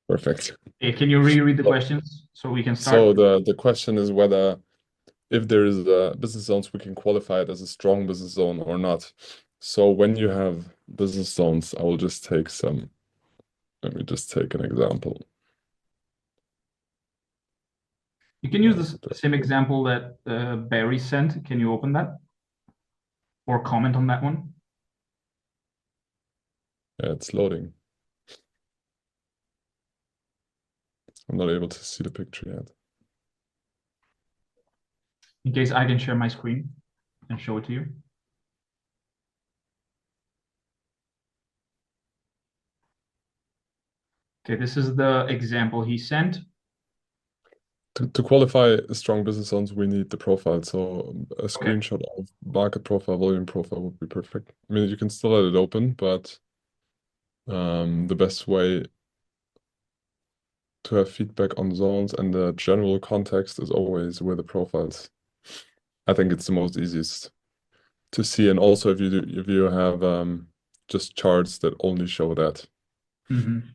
Perfect. Can you reread the So, questions so we can so start? the question is whether if there is a business zones, we can qualify it as a strong business zone or not. So when you have business zones, I will just take some, let me just take an example. You can use the same example that Barry sent. Can you open that or comment on that one? Yeah, it's loading. I'm not able to see the picture yet. In case I can share my screen and show it to you. Okay, this is the example he sent. To qualify strong business zones, we need the profile. So a Okay. screenshot of market profile, volume profile would be perfect. I mean, you can still let it open, but the best way to have feedback on zones and the general context is always with the profiles. I think it's the most easiest to see. And also if you have just charts that only show that. Mhm.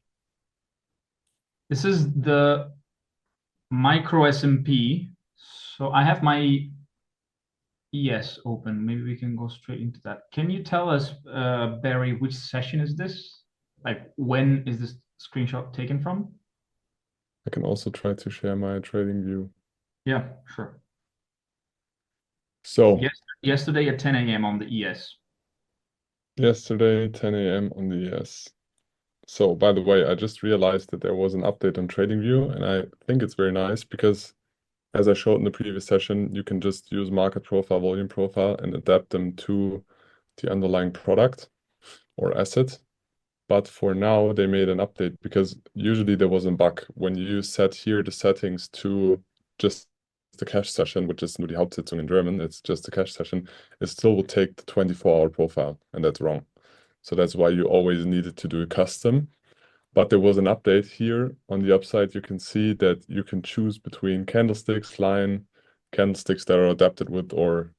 This is the micro SMP. So I have my ES open. Maybe we can go straight into that. Can you tell us, Barry, which session is this? Like, when is this screenshot taken from? I can also try to share my trading view. Yeah, sure. So Yes, yesterday at 10 a.m. on the ES. yesterday, 10 a.m. on the ES. So by the way, I just realized that there was an update on TradingView, and I think it's very nice because as I showed in the previous session, you can just use market profile, volume profile, and adapt them to the underlying product or asset. But for now, they made an update because usually there was a bug when you set here the settings to just the cash session, which is nur die Hauptsitzung in German, it's just the cash session, it still would take the 24-hour profile, and that's wrong. So that's why you always needed to do a custom. But there was an update here on the upside. You can see that you can choose between candlesticks, line, candlesticks that are adapted with or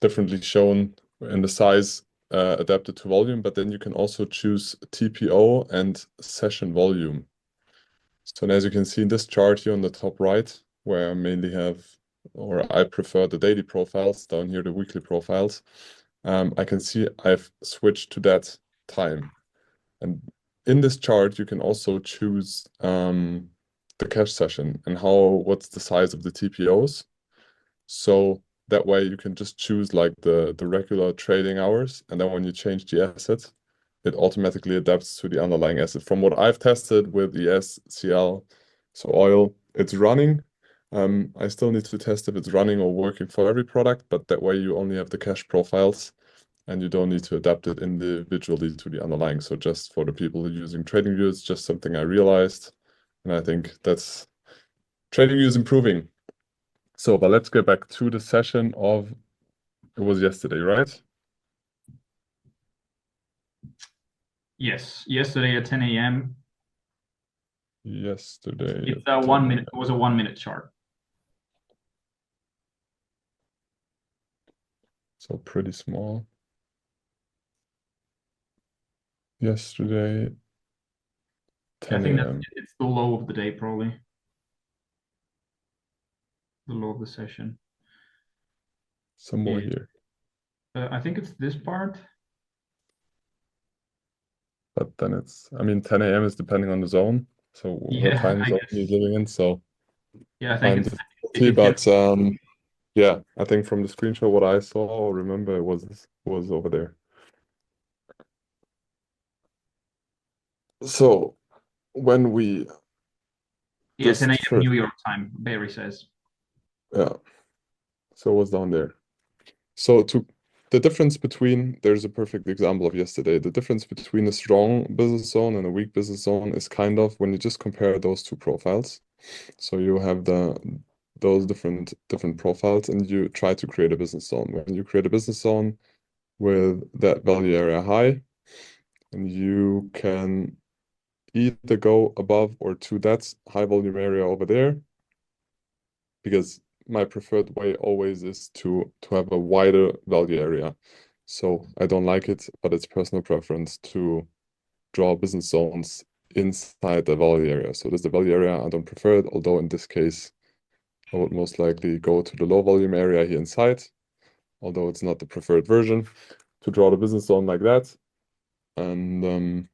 differently shown in the size adapted to volume, but then you can also choose TPO and session volume. So as you can see in this chart here on the top right, where I mainly have, or I prefer the daily profiles, down here the weekly profiles, I can see I've switched to that time. And in this chart, you can also choose the cash session and what's the size of the TPOs. So that way you can just choose like the regular trading hours, and then when you change the asset, it automatically adapts to the underlying asset. From what I've tested with ES, CL, so oil, it's running. I still need to test if it's running or working for every product, but that way you only have the cash profiles and you don't need to adapt it individually to the underlying. So just for the people who are using TradingView, it's just something I realized, and I think that's TradingView is improving. So, but let's get back to the session of it was yesterday, right? Yes, yesterday at 10 a.m. Yesterday It's at a 10 1 minute. It a.m. was a 1 minute chart. So pretty small. Yesterday, I 10 think that a.m. it's the low of the day, probably the low of the session. Some more Yeah. here. I think it's this part. But then it's, I mean, 10 a.m. is depending on the zone. So what Yeah, time I zone he's guess. living in. So Yeah, I think time it's difficulty. it can. But yeah, I think from the screenshot, what I saw or remember it was over there. So when we Yeah, 10 just a.m. first, New York time. Barry says. yeah, so it was down there. So to the difference between, there's a perfect example of yesterday. The difference between a strong business zone and a weak business zone is kind of when you just compare those two profiles. So you have those different profiles and you try to create a business zone. When you create a business zone with that value area high, and you can either go above or to that high volume area over there, because my preferred way always is to have a wider value area. So I don't like it, but it's personal preference to draw business zones inside the value area. So this is the value area. I don't prefer it, although in this case, I would most likely go to the low volume area here inside, although it's not the preferred version, to draw the business zone like that. And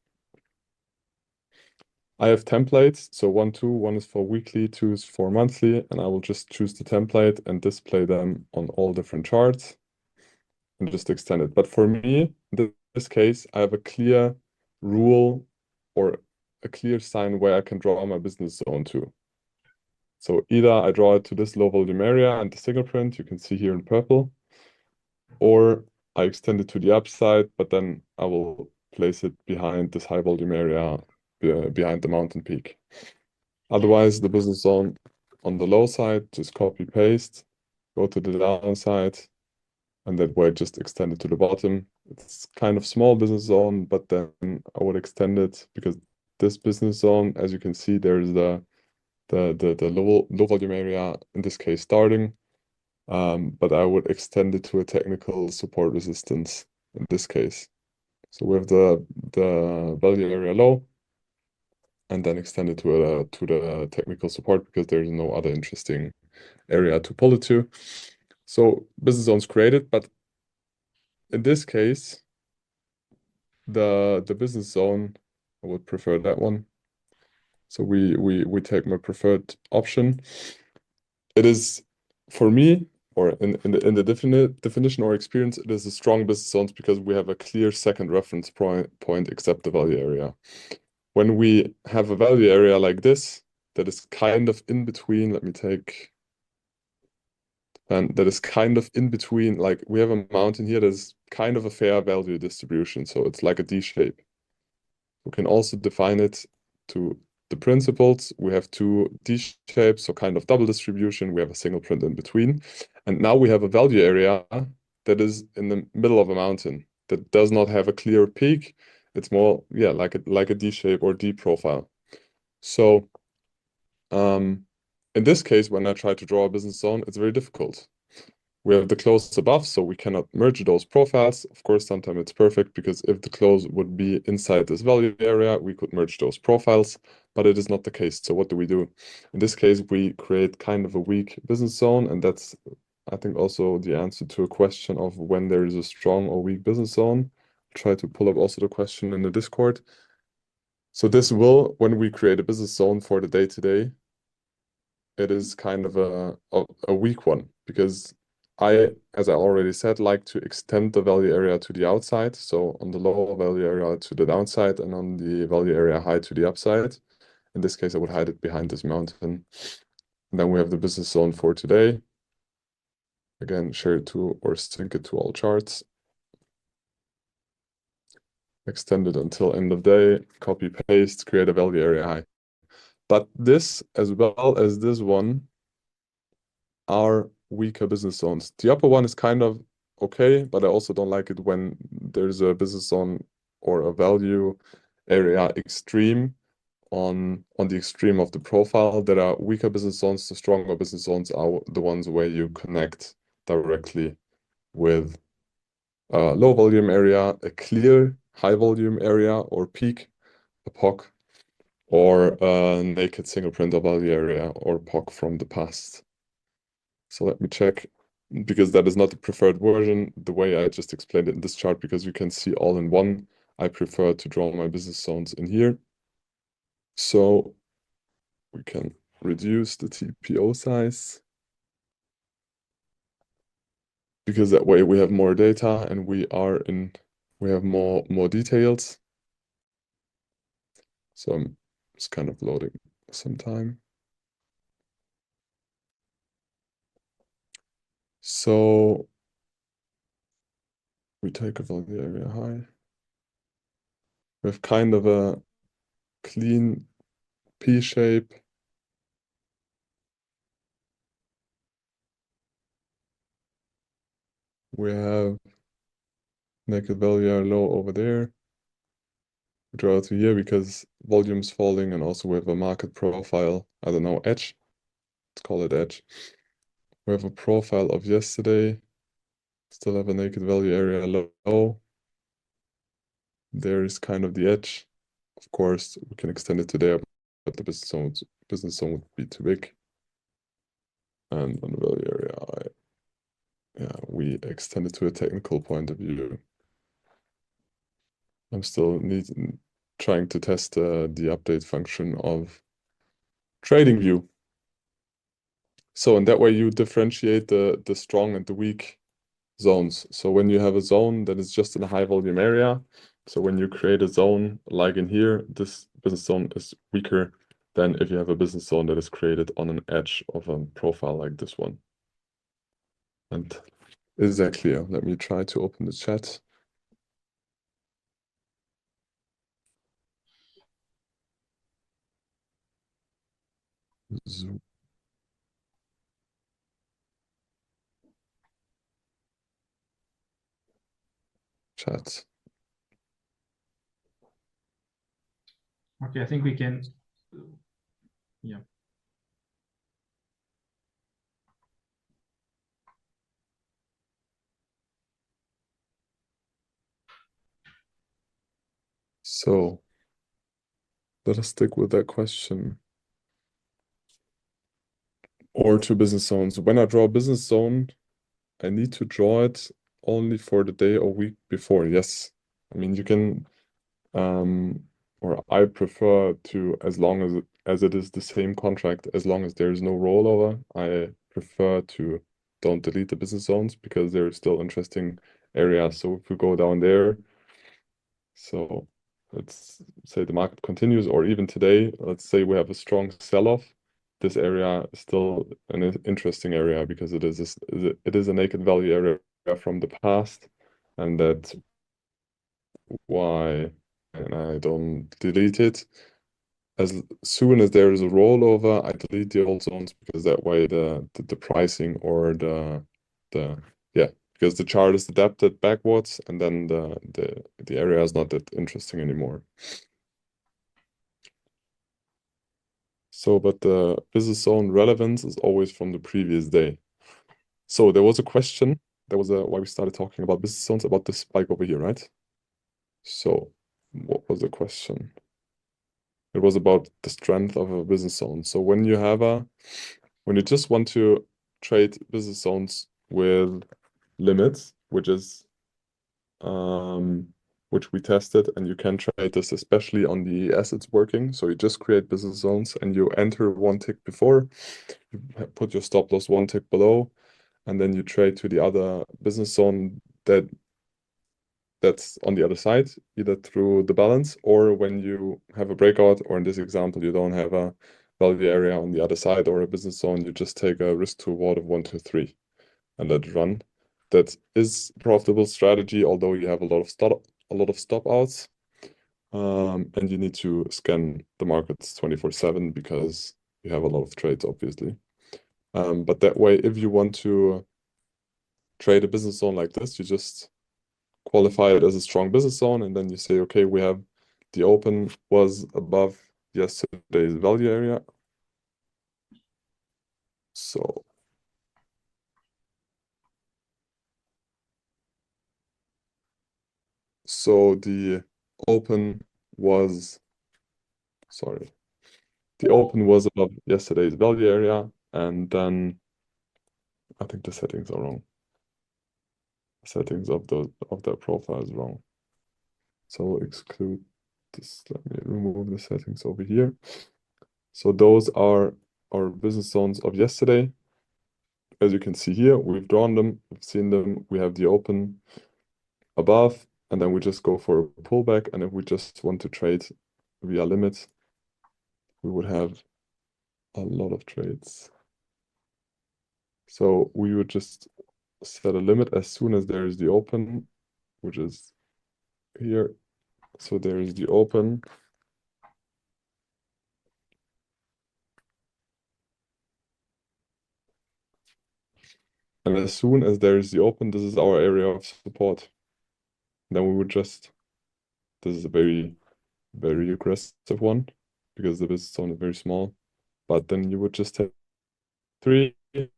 I have templates. So one is for weekly, two is for monthly, and I will just choose the template and display them on all different charts and just extend it. But for me, in this case, I have a clear rule or a clear sign where I can draw my business zone to. So either I draw it to this low volume area and the single print you can see here in purple, or I extend it to the upside, but then I will place it behind this high volume area behind the mountain peak. Otherwise, the business zone on the low side, just copy paste, go to the downside, and that way just extend it to the bottom. It's kind of small business zone, but then I would extend it because this business zone, as you can see, there's the low volume area, in this case starting, but I would extend it to a technical support resistance in this case. So we have the value area low, and then extend it to the technical support because there's no other interesting area to pull it to. So business zones created, but in this case, the business zone, I would prefer that one. So we take my preferred option. It is for me, or in the definition or experience, it is a strong business zones because we have a clear second reference point except the value area. When we have a value area like this, that is kind of in between, let me take, and that is kind of in between, like we have a mountain here that is kind of a fair value distribution. So it's like a D shape. We can also define it to the principles. We have two D shapes, so kind of double distribution. We have a single print in between. And now we have a value area that is in the middle of a mountain that does not have a clear peak. It's more, yeah, like a D shape or D profile. So in this case, when I try to draw a business zone, it's very difficult. We have the close above, so we cannot merge those profiles. Of course, sometimes it's perfect because if the close would be inside this value area, we could merge those profiles, but it is not the case. So what do we do? In this case, we create kind of a weak business zone, and that's, I think, also the answer to a question of when there is a strong or weak business zone. Try to pull up also the question in the Discord. So this will, when we create a business zone for the day-to-day, it is kind of a weak one because as I already said, like to extend the value area to the outside. So on the lower value area to the downside and on the value area high to the upside. In this case, I would hide it behind this mountain. And then we have the business zone for today. Again, share it to or sync it to all charts. Extend it until end of day, copy paste, create a value area high. But this, as well as this one, are weaker business zones. The upper one is kind of okay, but I also don't like it when there's a business zone or a value area extreme on the extreme of the profile. There are weaker business zones. The stronger business zones are the ones where you connect directly with a low volume area, a clear high volume area or peak, a POC, or a naked single print of value area or POC from the past. So let me check, because that is not the preferred version, the way I just explained it in this chart, because you can see all in one. I prefer to draw my business zones in here. So we can reduce the TPO size, because that way we have more data and we have more details. So I'm just kind of loading some time. So we take a value area high. We have kind of a clean P shape. We have naked value area low over there. We draw to here because volume's falling and also we have a market profile. I don't know, edge. Let's call it edge. We have a profile of yesterday. Still have a naked value area low. There is kind of the edge Of course, we can extend it to there, but the business zone would be too big. And on the value area, yeah, we extend it to a technical point of view. I'm still trying to test the update function of TradingView. So in that way, you differentiate the strong and the weak zones. So when you have a zone that is just in a high volume area, so when you create a zone like in here, this business zone is weaker than if you have a business zone that is created on an edge of a profile like this one. And is that clear? Let me try to open the chat. Zoom chat. Okay, I think we can. Yeah. So let us stick with that question. Or two business zones. When I draw a business zone, I need to draw it only for the day or week before. Yes. I mean, you can, or I prefer to, as long as it is the same contract, as long as there is no rollover, I prefer to don't delete the business zones because there are still interesting areas. So if we go down there, so let's say the market continues, or even today, let's say we have a strong sell-off. This area is still an interesting area because it is a naked value area from the past, and that's why and I don't delete it. As soon as there is a rollover, I delete the old zones because that way the pricing or the yeah, because the chart is adapted backwards and then the area is not that interesting anymore. So, but the business zone relevance is always from the previous day. So there was a question. There was a why we started talking about business zones about this spike over here, right? So what was the question? It was about the strength of a business zone. So when you just want to trade business zones with limits, um, which we tested, and you can trade this especially on the assets working. So you just create business zones and you enter one tick before, you put your stop loss one tick below, and then you trade to the other business zone that's on the other side, either through the balance or when you have a breakout, or in this example, you don't have a value area on the other side or a business zone, you just take a risk to reward of 1, 2, 3 and let it run. That is profitable strategy, although you have a lot of stop outs. And you need to scan the markets 24/7 because you have a lot of trades, obviously. But that way, if you want to trade a business zone like this, you just qualify it as a strong business zone, and then you say, okay, we have the open was above yesterday's value area. So the open was, sorry, the open was above yesterday's value area, and then I think the settings are wrong. The settings of the profile is wrong. So we'll exclude this. Let me remove the settings over here. So those are our business zones of yesterday. As you can see here, we've drawn them, we've seen them, we have the open above, and then we just go for a pullback. And if we just want to trade via limit, we would have a lot of trades. So we would just set a limit as soon as there is the open, which is here. So there is the open. And as soon as there is the open, this is our area of support. Then we would just, this is a very, very aggressive one because the business zone is very small. But then you would just take 3, get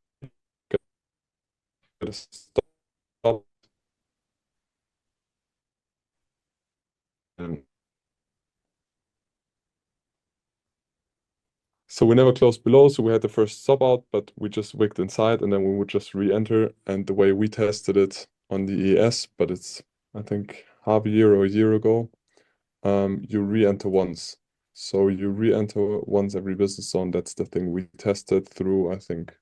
a stop, and So we never closed below, so we had the first stop out, but we just wicked inside and then we would just re-enter. And the way we tested it on the ES, but it's I think half a year or a year ago, you re-enter once. So you re-enter once every business zone. That's the thing we tested through, I think,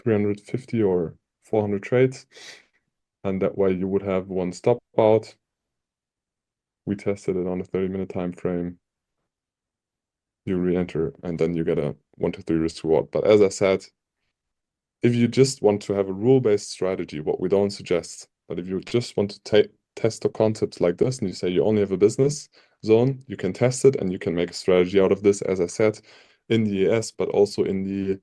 350 or 400 trades. And that way you would have one stop out. We tested it on a 30-minute time frame. You re-enter and then you get a 1 to 3 risk reward. But as I said, if you just want to have a rule-based strategy, what we don't suggest, but if you just want to test the concepts like this and you say you only have a business zone, you can test it and you can make a strategy out of this, as I said, in the ES, but also in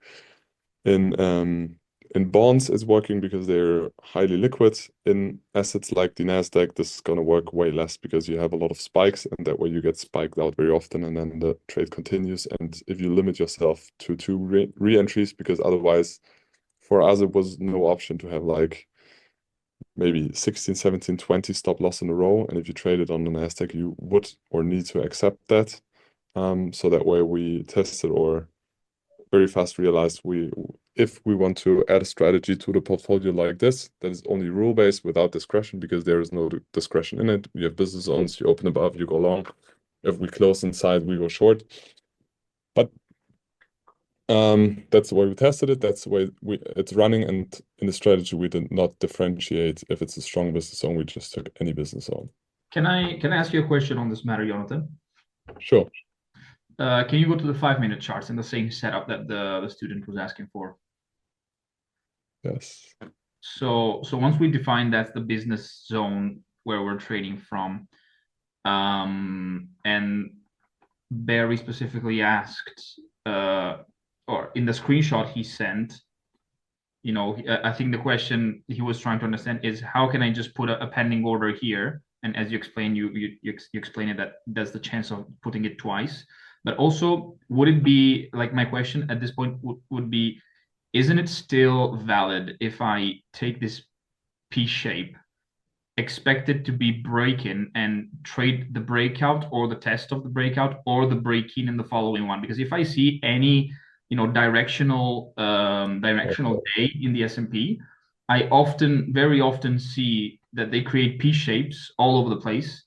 um in bonds is working because they're highly liquid. In assets like the Nasdaq, this is gonna work way less because you have a lot of spikes and that way you get spiked out very often and then the trade continues. And if you limit yourself to two re-entries, because otherwise for us it was no option to have like maybe 16, 17, 20 stop loss in a row. And if you traded on the Nasdaq, you would or need to accept that. So that way we tested or very fast realized if we want to add a strategy to the portfolio like this, that is only rule-based without discretion because there is no discretion in it. You have business zones, you open above, you go long. If we close inside, we go short. But that's the way we tested it. That's the way it's running. And in the strategy, we did not differentiate if it's a strong business zone. We just took any business zone. Can I ask you a question on this matter, Jonathan? Sure. Can you go to the 5-minute charts in the same setup that the student was asking for? Yes. So once we define that's the business zone where we're trading from, and Barry specifically asked, or in the screenshot he sent, I think the question he was trying to understand is how can I just put a pending order here? And as you explained, you explain it that there's the chance of putting it twice. But also, would it be like my question at this point would be, isn't it still valid if I take this P shape, expect it to be break-in and trade the breakout or the test of the breakout or the break-in in the following one? Because if I see any, directional day in the S&P, I very often see that they create P shapes all over the place.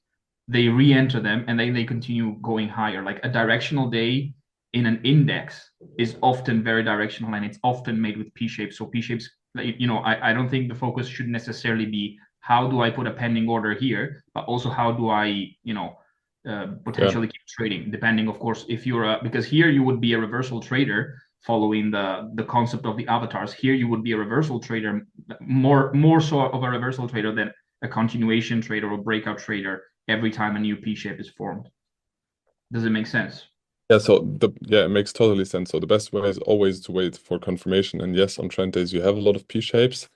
They re-enter them and then they continue going higher. Like a directional day in an index is often very directional and it's often made with P shapes. So P shapes, I don't think the focus should necessarily be how do I put a pending order here, but also how do I, Yeah. potentially keep trading, depending, of course, if because here you would be a reversal trader following the concept of the avatars. Here you would be a reversal trader, more so of a reversal trader than a continuation trader or breakout trader every time a new P shape is formed. Does it make sense? Yeah, it makes totally sense. So the best way is always to wait for confirmation. And yes, on trend days you have a lot of P shapes.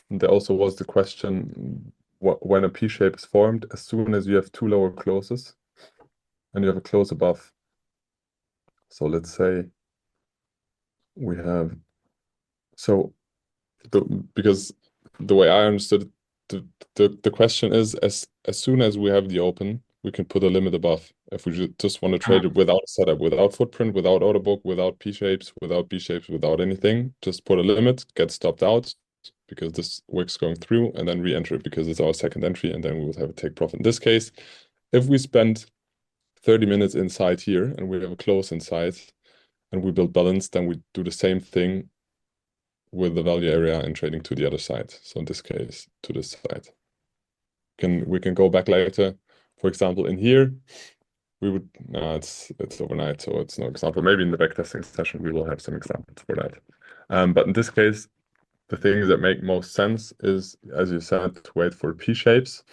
And there also was the question when a P shape is formed, as soon as you have two lower closes and you have a close above. So let's say we have so because the way I understood it, the question is as soon as we have the open, we can put a limit above. If we just want to trade it without a setup, without footprint, without order book, without P shapes, without B shapes, without anything, just put a limit, get stopped out because this wick's going through, and then re-enter it because it's our second entry, and then we would have a take profit. In this case, if we spend 30 minutes inside here and we have a close inside and we build balance, then we do the same thing with the value area and trading to the other side. So in this case, to this side. We can go back later. For example, in here, we would no, it's overnight, so it's no example. Maybe in the backtesting session we will have some examples for that. But in this case, the things that make most sense is, as you said, to wait for P shapes.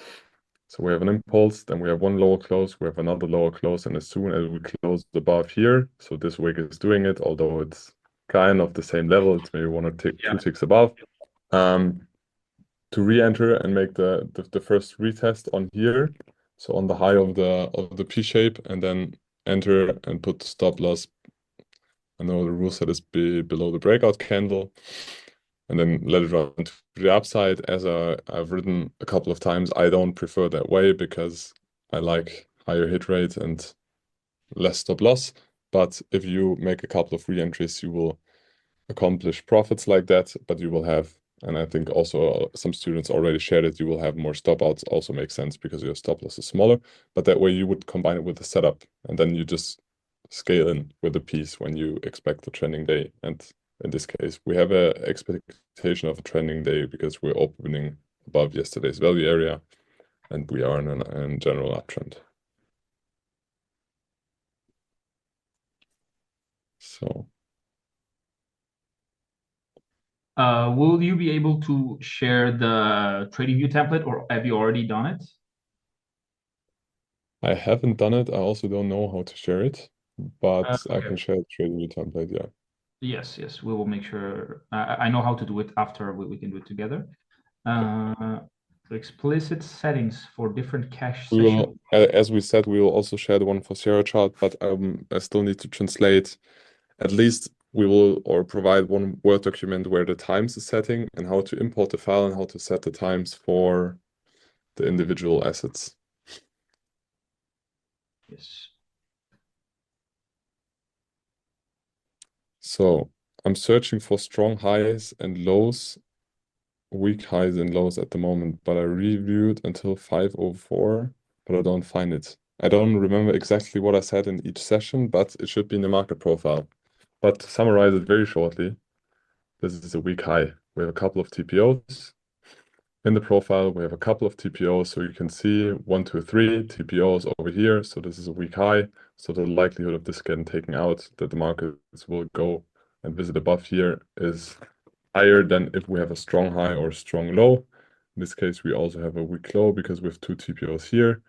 So we have an impulse, then we have one lower close, we have another lower close, and as soon as we close above here, so this wick is doing it, although it's kind of the same level, it's maybe one or two ticks above. To re-enter and make the first retest on here, so on the high of the P shape, and then enter and put the stop loss. I know the rule set is below the breakout candle, and then let it run to the upside. As I've written a couple of times, I don't prefer that way because I like higher hit rate and less stop loss. But if you make a couple of re-entries, you will accomplish profits like that, but you will have, and I think also some students already shared it, you will have more stop outs. Also makes sense because your stop loss is smaller, but that way you would combine it with the setup and then you just scale in with the piece when you expect a trending day. And in this case, we have a expectation of a trending day because we're opening above yesterday's value area and we are in a general uptrend. So Will you be able to share the TradingView template, or have you already done it? I haven't done it. I also don't know how to share it, but I Okay. can share the trading template. Yeah. Yes, yes, we will make sure. I know how to do it after we can do it together. Okay. The explicit settings for different cache We session. will, as we said, we will also share the one for Sierra chart, but I still need to translate. At least we will or provide one Word document where the times is setting and how to import the file and how to set the times for the individual assets. Yes. So I'm searching for strong highs and lows, weak highs and lows at the moment, but I reviewed until 5:04, but I don't find it. I don't remember exactly what I said in each session, but it should be in the market profile. But to summarize it very shortly, this is a weak high. We have a couple of TPOs. In the profile, we have a couple of TPOs, so you can see 1, 2, 3 TPOs over here. So this is a weak high. So the likelihood of this getting taken out, that the markets will go and visit above here, is higher than if we have a strong high or a strong low. In this case, we also have a weak low because we have two TPOs here.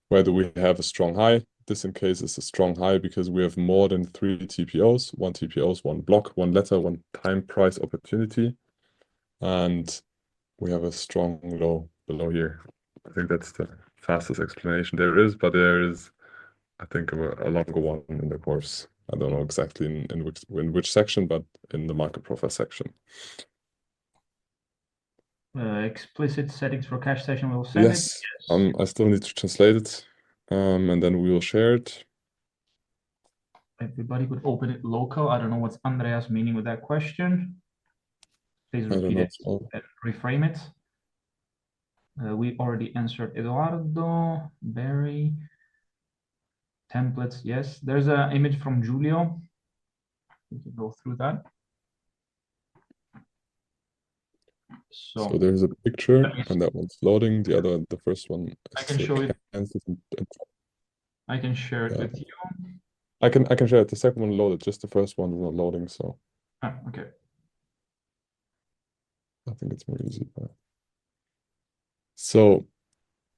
Where do we have a strong high? This in case is a strong high because we have more than three TPOs. One TPO is one block, one letter, one time price opportunity. And we have a strong low below here. I think that's the fastest explanation there is, but there is, I think, a longer one in the course. I don't know exactly in which section, but in the market profile section. Explicit settings for cache session. We'll send it. Yes, Yes. I still need to translate it, and then we will share it. Everybody could open it local. I don't know what's Andreas meaning with that question. Please I don't repeat know. it So and reframe it. We already answered Eduardo, Barry, templates. Yes, there's an image from Julio. We can go through that. so So there's a picture, let me, and that one's loading. The first one is I can still show it. cancelled. I can share it Yeah, with you. I can share it. The second one loaded, just the first one is not loading. So Ah, okay. I think it's more easy. So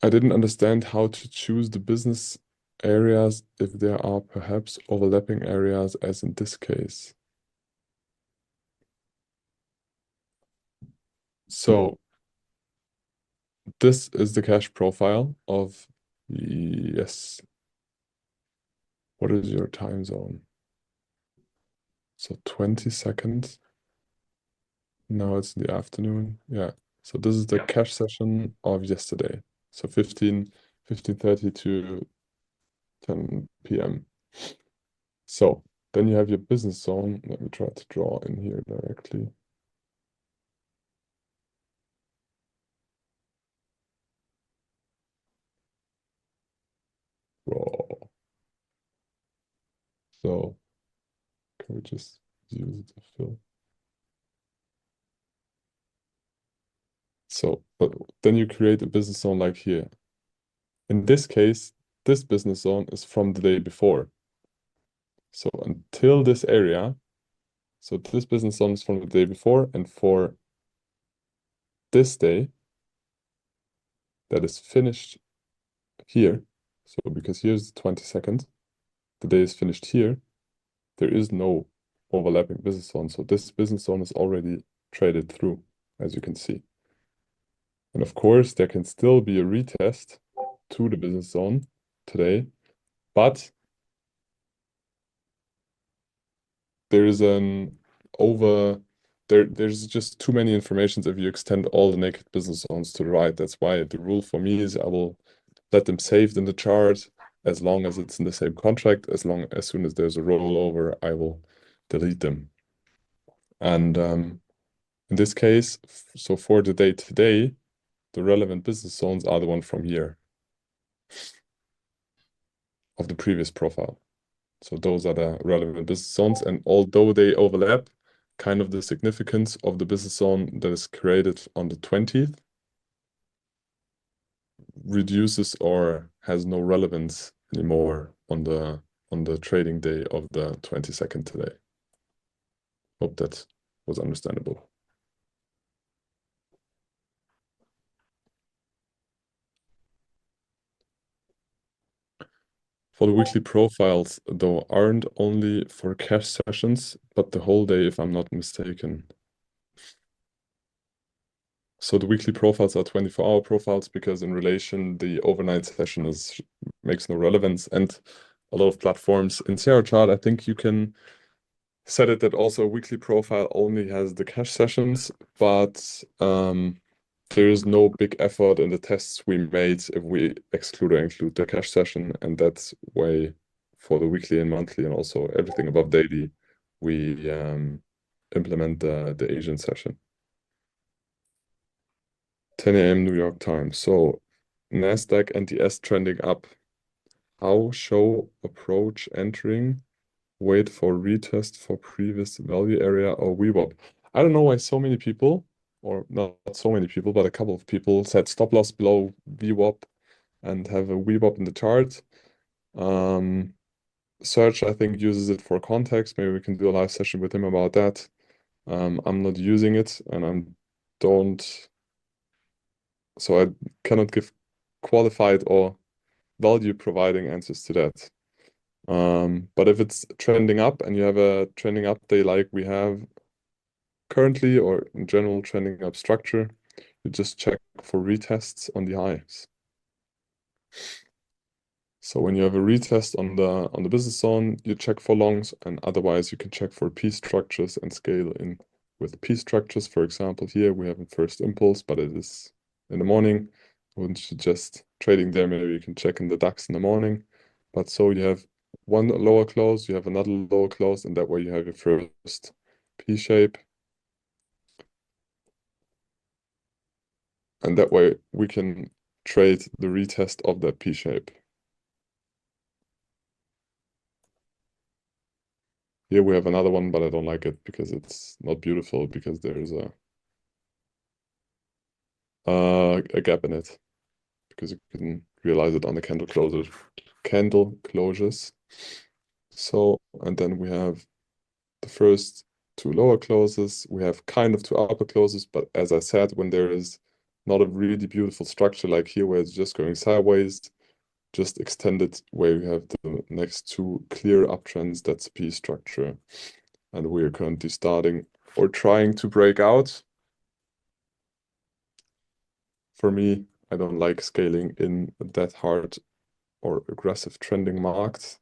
I didn't understand how to choose the business areas if there are perhaps overlapping areas, as in this case. So this is the cache profile of, yes, what is your time zone? So 20 seconds. Now it's in the afternoon. Yeah. So this is the Yeah. cache session of yesterday. So 15:30 to 10 p.m. So then you have your business zone. Let me try to draw in here directly. Draw. So can we just use it to fill? So, but then you create a business zone like here. In this case, this business zone is from the day before. So until this area, so this business zone is from the day before, and for this day that is finished here, so because here's the 22nd, the day is finished here, there is no overlapping business zone. So this business zone is already traded through, as you can see. And of course, there can still be a retest to the business zone today, but there is an over there's just too many informations if you extend all the naked business zones to the right. That's why the rule for me is I will let them saved in the chart as long as it's in the same contract, as soon as there's a rollover, I will delete them. And in this case, so for the day today, the relevant business zones are the one from here of the previous profile. So those are the relevant business zones. And although they overlap, kind of the significance of the business zone that is created on the 20th reduces or has no relevance anymore on the trading day of the 22nd today. Hope that was understandable. For the weekly profiles, though, aren't only for cash sessions, but the whole day, if I'm not mistaken. So the weekly profiles are 24-hour profiles because in relation, the overnight session makes no relevance. And a lot of platforms in Sierra Chart, I think you can set it that also a weekly profile only has the cash sessions, but there is no big effort in the tests we made if we exclude or include the cash session, and that's why for the weekly and monthly and also everything above daily, we implement the Asian session. 10 a.m. New York time. So NASDAQ NTS trending up. How show approach entering? Wait for retest for previous value area or VWAP. I don't know why so many people, or not so many people, but a couple of people set stop loss below VWAP and have a VWAP in the chart. Search, I think, uses it for context. Maybe we can do a live session with him about that. I'm not using it and I don't, so I cannot give qualified or value providing answers to that. But if it's trending up and you have a trending up day like we have currently, or in general trending up structure, you just check for retests on the highs. So when you have a retest on the business zone, you check for longs, and otherwise you can check for P structures and scale in with P structures. For example, here we have a first impulse, but it is in the morning. I wouldn't suggest trading there. Maybe you can check in the DAX in the morning. But so you have one lower close, you have another lower close, and that way you have your first P shape. And that way we can trade the retest of that P shape. Here we have another one, but I don't like it because it's not beautiful because there's a gap in it because you can realize it on the candle closures. So, and then we have the first two lower closes. We have kind of two upper closes, but as I said, when there is not a really beautiful structure like here where it's just going sideways, just extend it where you have the next two clear uptrends, that's P structure. And we are currently starting or trying to break out. For me, I don't like scaling in that hard or aggressive trending markets.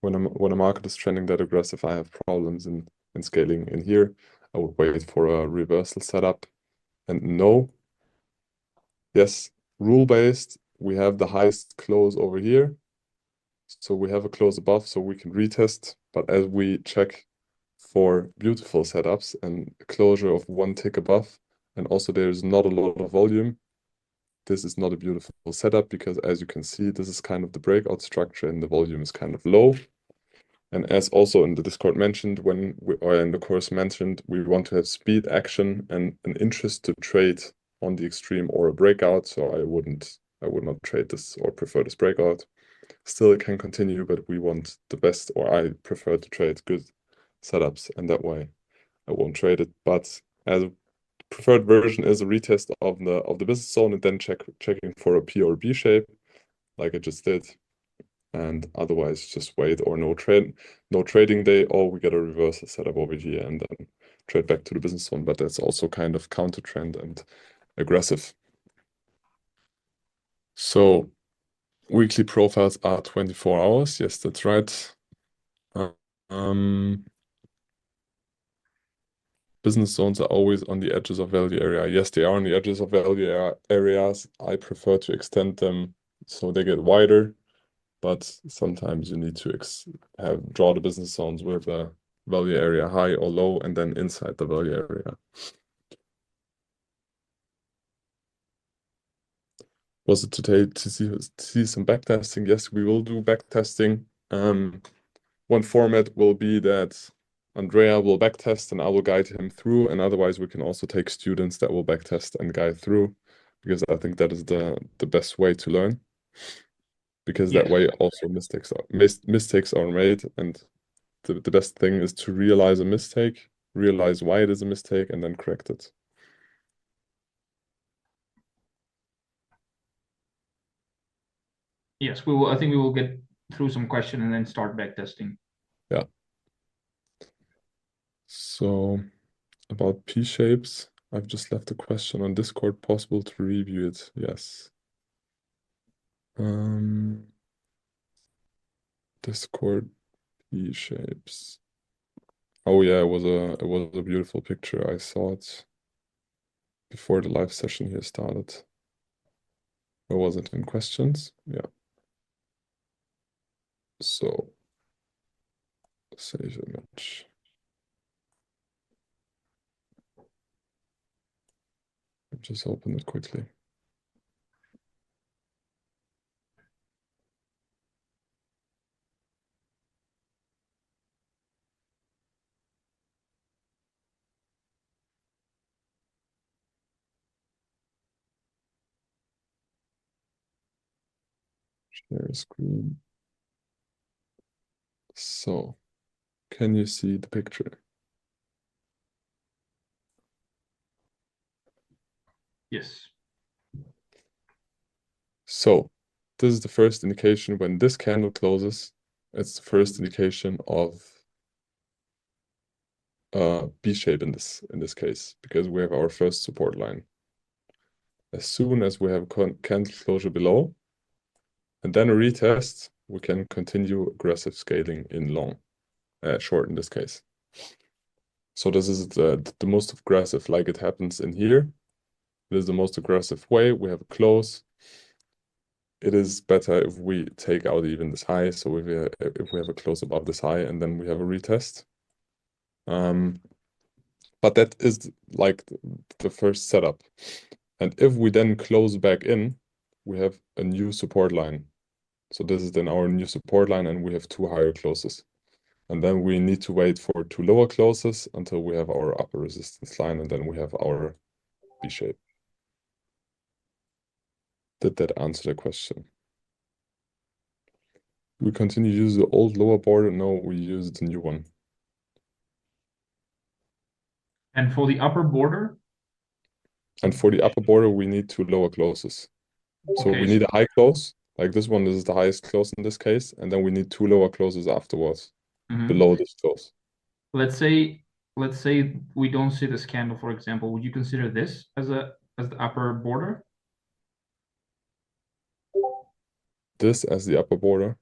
When a market is trending that aggressive, I have problems in scaling in here. I would wait for a reversal setup. And no, yes, rule-based, we have the highest close over here. So we have a close above, so we can retest. But as we check for beautiful setups and a closure of one tick above, and also there's not a lot of volume, this is not a beautiful setup because as you can see, this is kind of the breakout structure and the volume is kind of low. And as also in the Discord mentioned, or in the course mentioned, we want to have speed, action, and an interest to trade on the extreme or a breakout. So I would not trade this or prefer this breakout. Still, it can continue, but we want the best, or I prefer to trade good setups, and that way I won't trade it. But as a preferred version is a retest of the business zone and then checking for a P or B shape, like I just did. And otherwise just wait or no trading day, or we get a reversal setup over here and then trade back to the business zone. But that's also kind of counter trend and aggressive. So weekly profiles are 24 hours. Yes, that's right. Um, business zones are always on the edges of value area. Yes, they are on the edges of value areas. I prefer to extend them so they get wider. but sometimes you need to draw the business zones with a value area high or low, and then inside the value area. Was it today to see some backtesting? Yes, we will do backtesting. One format will be that Andrea will backtest and I will guide him through, and otherwise we can also take students that will backtest and guide through, because I think that is the best way to learn. Because that Yes. way also mistakes are made, and the best thing is to realize a mistake, realize why it is a mistake, and then correct it. Yes, we will. I think we will get through some question and then start backtesting. Yeah. So about P shapes, I've just left a question on Discord. Possible to review it? Yes. Discord P shapes. Oh yeah, it was a beautiful picture. I saw it before the live session here started. Or was it in questions? Yeah. So save image. Just open it quickly. Share screen. So, can you see the picture? Yes. So, this is the first indication when this candle closes. It's the first indication of B shape in this case, because we have our first support line. As soon as we have a candle closure below, and then a retest, we can continue aggressive scaling in long, short in this case. So this is the most aggressive, like it happens in here. It is the most aggressive way. We have a close. It is better if we take out even this high. So if we have a close above this high, and then we have a retest. But that is like the first setup. And if we then close back in, we have a new support line. So this is then our new support line, and we have two higher closes. And then we need to wait for two lower closes until we have our upper resistance line, and then we have our B shape. Did that answer the question? We continue to use the old lower border. No, we use the new one. And for the upper border? And for the upper border, we need two lower closes. So Okay. we need a high close, like this one is the highest close in this case, and then we need two lower closes afterwards, below this close. Let's say we don't see this candle, for example. Would you consider this as the upper border? This as the upper border.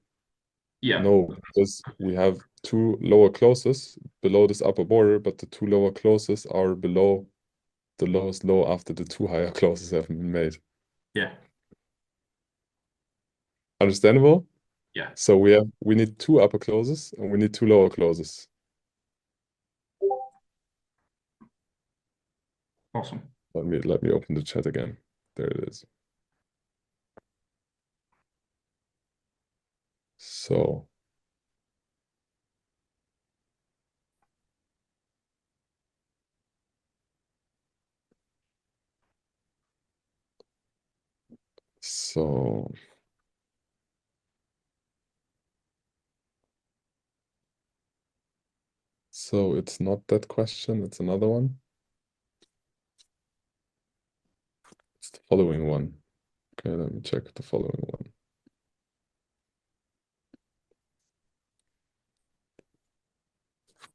Yeah. No, because we have two lower closes below this upper border, but the two lower closes are below the lowest low after the two higher closes have been made. Yeah. Understandable? Yeah. So we need two upper closes and we need two lower closes. Awesome. Let me open the chat again. There it is. So so so it's not that question, it's another one. It's the following one. Okay, let me check the following one.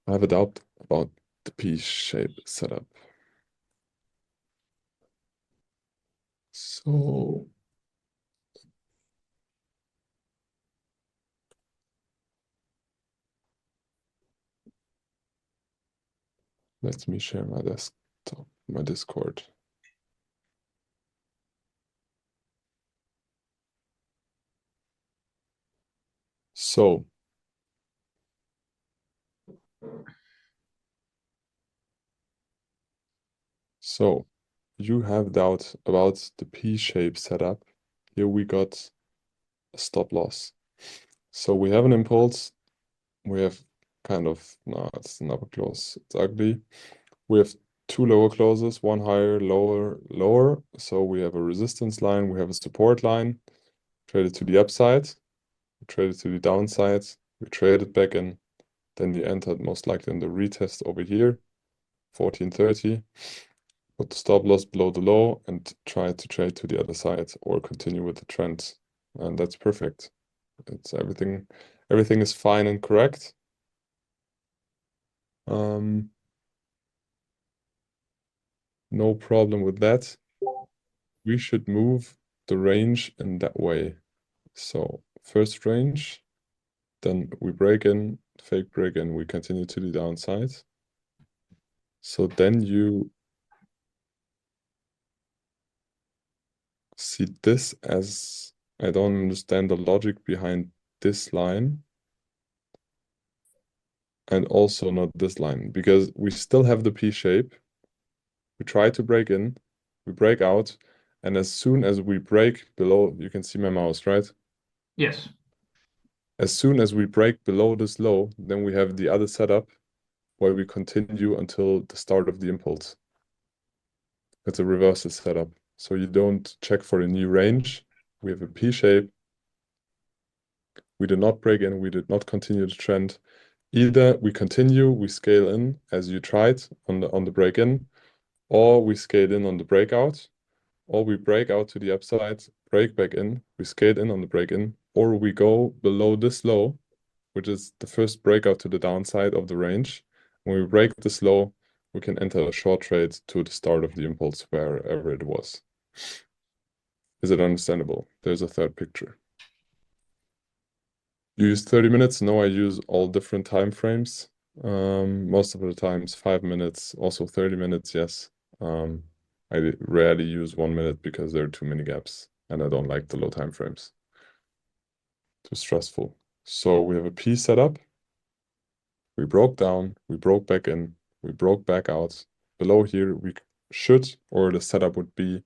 I have a doubt about the P-shape setup. So let me share my desktop, my Discord. So, so you have doubt about the P-shape setup. Here we got a stop loss. So we have an impulse. We have kind of, no, it's an upper close. It's ugly. We have two lower closes, one higher, lower, lower. So we have a resistance line, we have a support line. Trade it to the upside, we trade it to the downside, we trade it back in. Then you entered most likely in the retest over here, 1430. Put the stop loss below the low and try to trade to the other side or continue with the trend. And that's perfect. It's everything is fine and correct. Um, no problem with that. We should move the range in that way. So first range, then we break in, fake break in, we continue to the downside. So then you see this as, I don't understand the logic behind this line and also not this line because we still have the P shape. We try to break in, we break out, and as soon as we break below, you can see my mouse, right? Yes. As soon as we break below this low, then we have the other setup where we continue until the start of the impulse. It's a reversal setup. So you don't check for a new range. We have a P shape. We did not break in. We did not continue the trend. Either we continue, we scale in as you tried on the break in, or we scale in on the breakout, or we break out to the upside, break back in, we scale in on the break in, or we go below this low, which is the first breakout to the downside of the range. When we break this low, we can enter a short trade to the start of the impulse wherever it was. Is it understandable? There's a third picture. You use 30 minutes? No, I use all different time frames. Most of the times 5 minutes, also 30 minutes, yes. I rarely use 1 minute because there are too many gaps and I don't like the low time frames. Too stressful. So we have a P setup. We broke down, we broke back in, we broke back out. Below here, we should, or the setup would be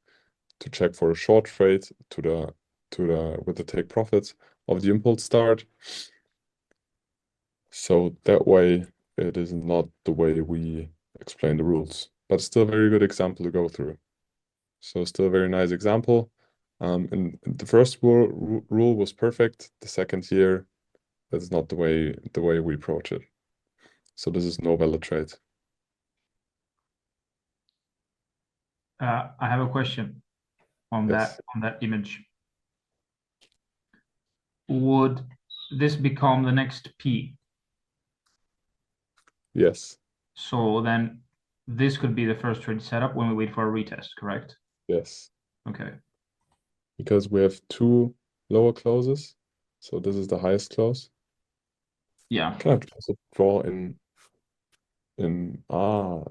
to check for a short trade with the take profits of the impulse start. So that way it is not the way we explain the rules, but still a very good example to go through. So still a very nice example. And the first rule was perfect. The second here, that's not the way we approach it. So this is no valid trade. I have a question on Yes. that image. Would this become the next P? Yes. So then this could be the first trade setup when we wait for a retest, correct? Yes. Okay. Because we have two lower closes. So this is the highest close. Yeah. Can I also draw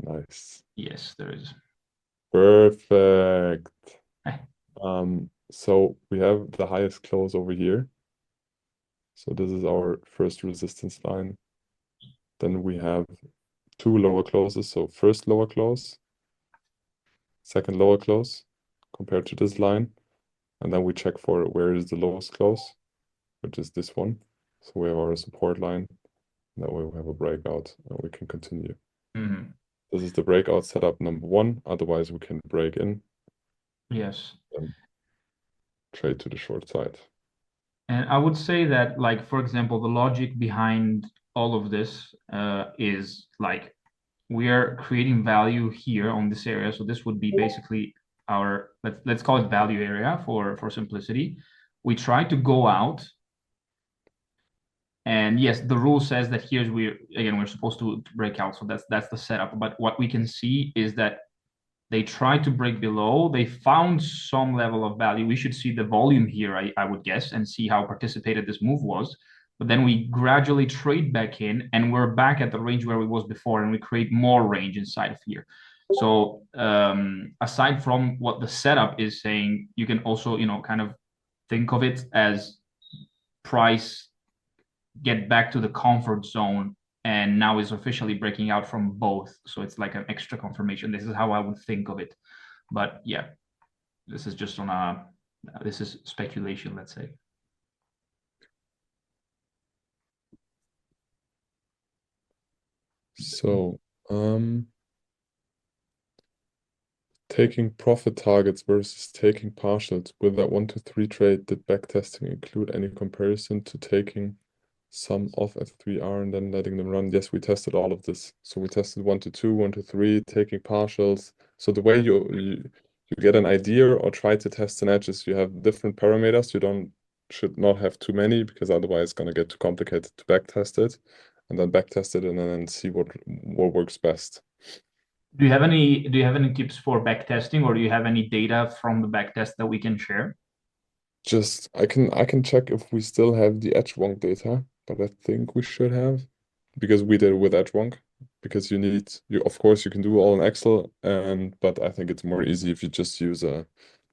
nice. Yes, there is. Perfect. Eh, So we have the highest close over here. So this is our first resistance line. Then we have two lower closes. So first lower close, second lower close compared to this line. And then we check for where is the lowest close, which is this one. So we have our support line. That way we have a breakout and we can continue. mhm. This is the breakout setup number one. Otherwise, we can break in Yes. and trade to the short side. And I would say that, like, for example, the logic behind all of this is like we are creating value here on this area. So this would be basically our let's call it value area for simplicity. We try to go out, and yes, the rule says that here's we're supposed to break out. So that's the setup. But what we can see is that they tried to break below. They found some level of value. We should see the volume here, I would guess, and see how participated this move was. But then we gradually trade back in, and we're back at the range where we was before, and we create more range inside of here. So aside from what the setup is saying, you can also, kind of think of it as price get back to the comfort zone and now is officially breaking out from both. So it's like an extra confirmation. This is how I would think of it. But yeah, this is just on a this is speculation, let's say. So, taking profit targets versus taking partials. With that 1 to 3 trade, did backtesting include any comparison to taking some off at 3R and then letting them run? Yes, we tested all of this. So we tested 1 to 2, 1 to 3, taking partials. So the way you get an idea or try to test an edge is you have different parameters. You don't should not have too many because otherwise it's gonna get too complicated to backtest it and then backtest it and then see what works best. Do you have any tips for backtesting, or do you have any data from the backtest that we can share? Just I can check if we still have the edge wonk data, but I think we should have because we did it with edge wonk. Because you of course you can do all in Excel, and but I think it's more easy if you just use a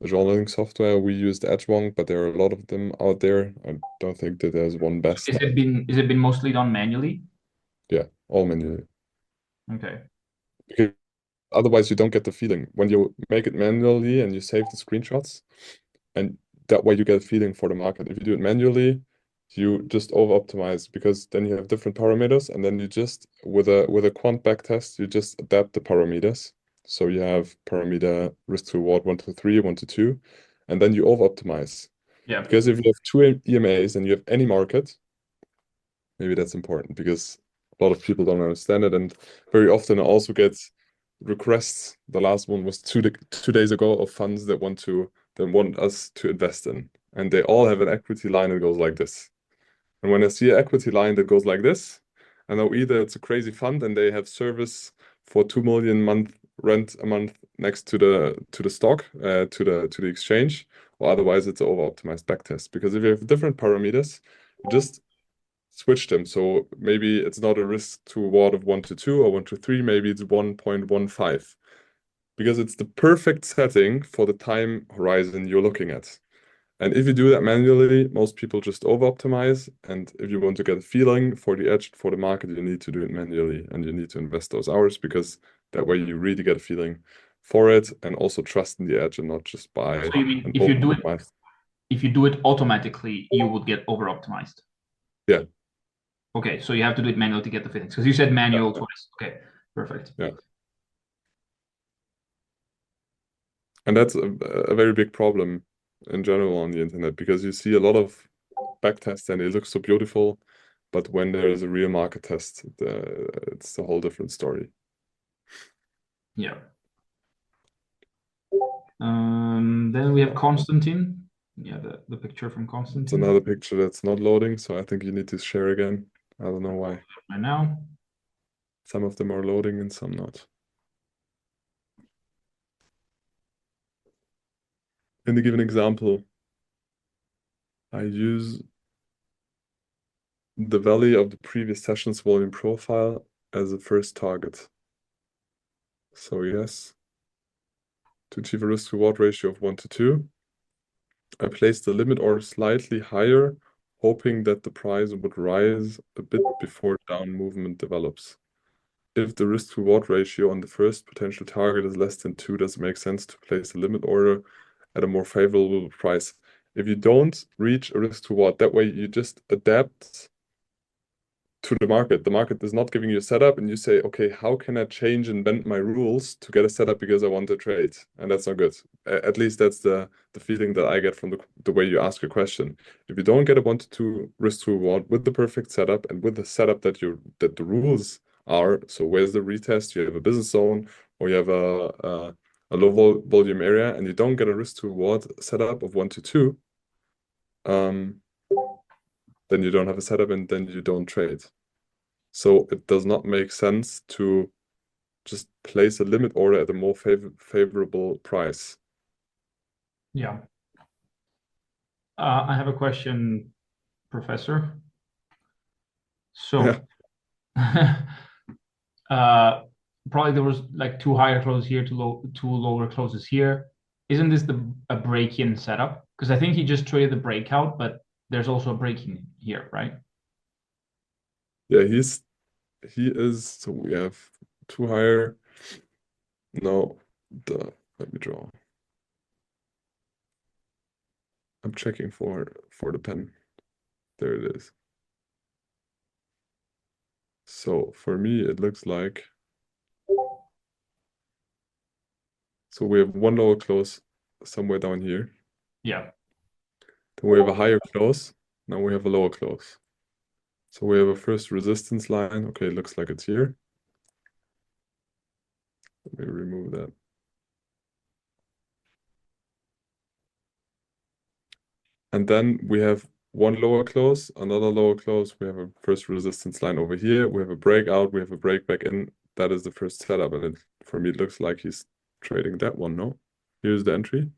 journaling software. We used edge wonk, but there are a lot of them out there. I don't think that there's one So best. is it been mostly done manually? Yeah, all manually. Okay. Because otherwise you don't get the feeling. When you make it manually and you save the screenshots, and that way you get a feeling for the market. If you do it manually, you just over optimize because then you have different parameters, and then you just with a quant back test, you just adapt the parameters. So you have parameter risk to reward 1 to 3, 1 to 2, and then you over optimize. Yeah. Because if you have two EMAs and you have any market, maybe that's important because a lot of people don't understand it, and very often I also get requests. The last one was 2 days ago of funds that want us to invest in, and they all have an equity line that goes like this. And when I see an equity line that goes like this, I know either it's a crazy fund and they have service for 2 million month rent a month next to the stock to the exchange, or otherwise it's an over optimized backtest. Because if you have different parameters, you just switch them. So maybe it's not a risk to reward of 1 to 2 or 1 to 3, maybe it's 1.15 because it's the perfect setting for the time horizon you're looking at. And if you do that manually, most people just over optimize. And if you want to get a feeling for the edge for the market, you need to do it manually and you need to invest those hours because that way you really get a feeling for it and also trust in the edge and not just buy So you mean an over optimized. if you do it automatically, you would get over optimized? Yeah, Okay, so you have to do it manually to get the fittings because you said yeah, manual twice. Okay, perfect. yeah. And that's a very big problem in general on the internet because you see a lot of back tests and they look so beautiful, but when there is a real market test, it's a whole different story. Yeah. Then we have Constantine. Yeah, the picture from It's Constantine another picture that's not loading, so I think you need to share again. I don't know why. right now. Some of them are loading and some not. And to give an example, I use the value of the previous session's volume profile as a first target. So yes, to achieve a risk-reward ratio of 1 to 2, I placed the limit order slightly higher, hoping that the price would rise a bit before down movement develops. If the risk-reward ratio on the first potential target is less than 2, does it make sense to place a limit order at a more favorable price? If you don't reach a risk-reward, that way you just adapt to the market. The market is not giving you a setup, and you say, okay, how can I change and bend my rules to get a setup because I want to trade? And that's not good. At least that's the feeling that I get from the way you ask a question. If you don't get a 1 to 2 risk to reward with the perfect setup and with the setup that the rules are, so where's the retest? You have a business zone or you have a low volume area, and you don't get a risk to reward setup of 1 to 2, um, then you don't have a setup and then you don't trade. So it does not make sense to just place a limit order at a more favorable price. Yeah. I have a question, Professor. Yeah. So, uh, probably there was like two higher closes here, two lower closes here. Isn't this a break-in setup? Because I think he just traded the breakout, but there's also a break-in here, right? Yeah, he is. So we have two higher. No, let me draw. I'm checking for the pen. There it is. So for me, it looks like so we have one lower close somewhere down here. Yeah. Then we have a higher close. Now we have a lower close. So we have a first resistance line. Okay, it looks like it's here. Let me remove that. And then we have one lower close, another lower close. We have a first resistance line over here. We have a breakout. We have a break back in. That is the first setup. And for me, it looks like he's trading that one, no? Here's the entry.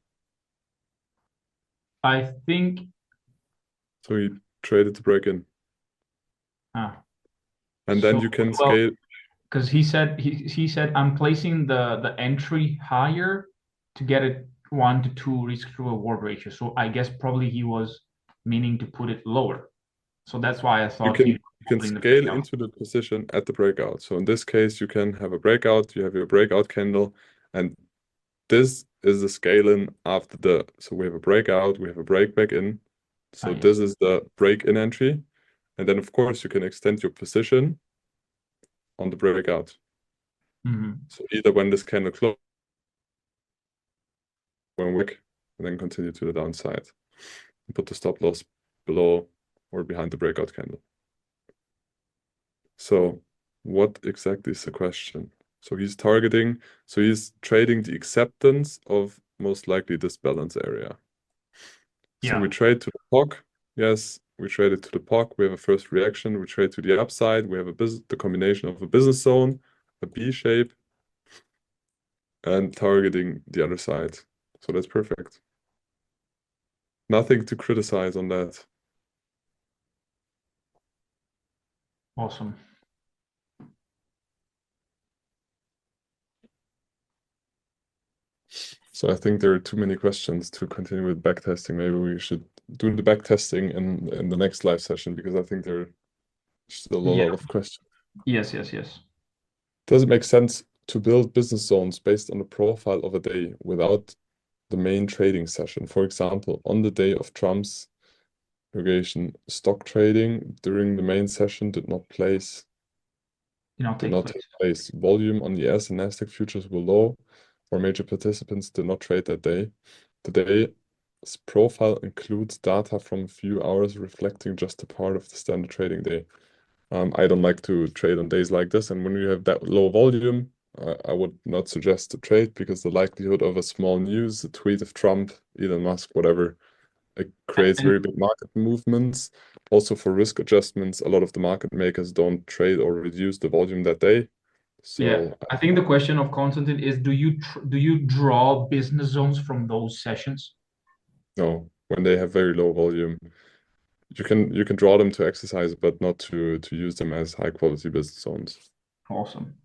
I think So he traded to break in. ah, And then so you can well, scale. because he said I'm placing the entry higher to get a 1 to 2 risk to reward ratio. So I guess probably he was meaning to put it lower. So that's why I You thought can he was you can holding the scale breakout. into the position at the breakout. So in this case, you can have a breakout, you have your breakout candle, and this is the scaling after the, so we have a breakout, we have a break back in. Ah, So yes. this is the break in entry. And then of course you can extend your position on the breakout. Hmm. So either when this candle closes, when wick, and then continue to the downside. And put the stop loss below or behind the breakout candle. So what exactly is the question? So he's targeting, so he's trading the acceptance of most likely this balance area. So we Yeah. trade to the POC. Yes, we traded to the POC. We have a first reaction. We trade to the upside. We have the combination of a business zone, a B shape, and targeting the other side. So that's perfect. Nothing to criticize on that. Awesome. So I think there are too many questions to continue with backtesting. Maybe we should do the backtesting in the next live session because I think there are still a Yeah. lot of questions. Yes, yes, yes. Does it make sense to build business zones based on the profile of a day without the main trading session? For example, on the day of Trump's inauguration, stock trading during the main session Did not did take not place. take place. Volume on the S and Nasdaq futures were low, or major participants did not trade that day. The day's profile includes data from a few hours reflecting just a part of the standard trading day. I don't like to trade on days like this, and when you have that low volume, I would not suggest to trade because the likelihood of a small news, a tweet of Trump, Elon Musk, whatever, it creates And very big market movements. Also, for risk adjustments, a lot of the market makers don't trade or reduce the volume that day. yeah, So, I think the question of Constantine is do you draw business zones from those sessions? no, when they have very low volume, you can draw them to exercise, but not to use them as high quality business zones. Awesome.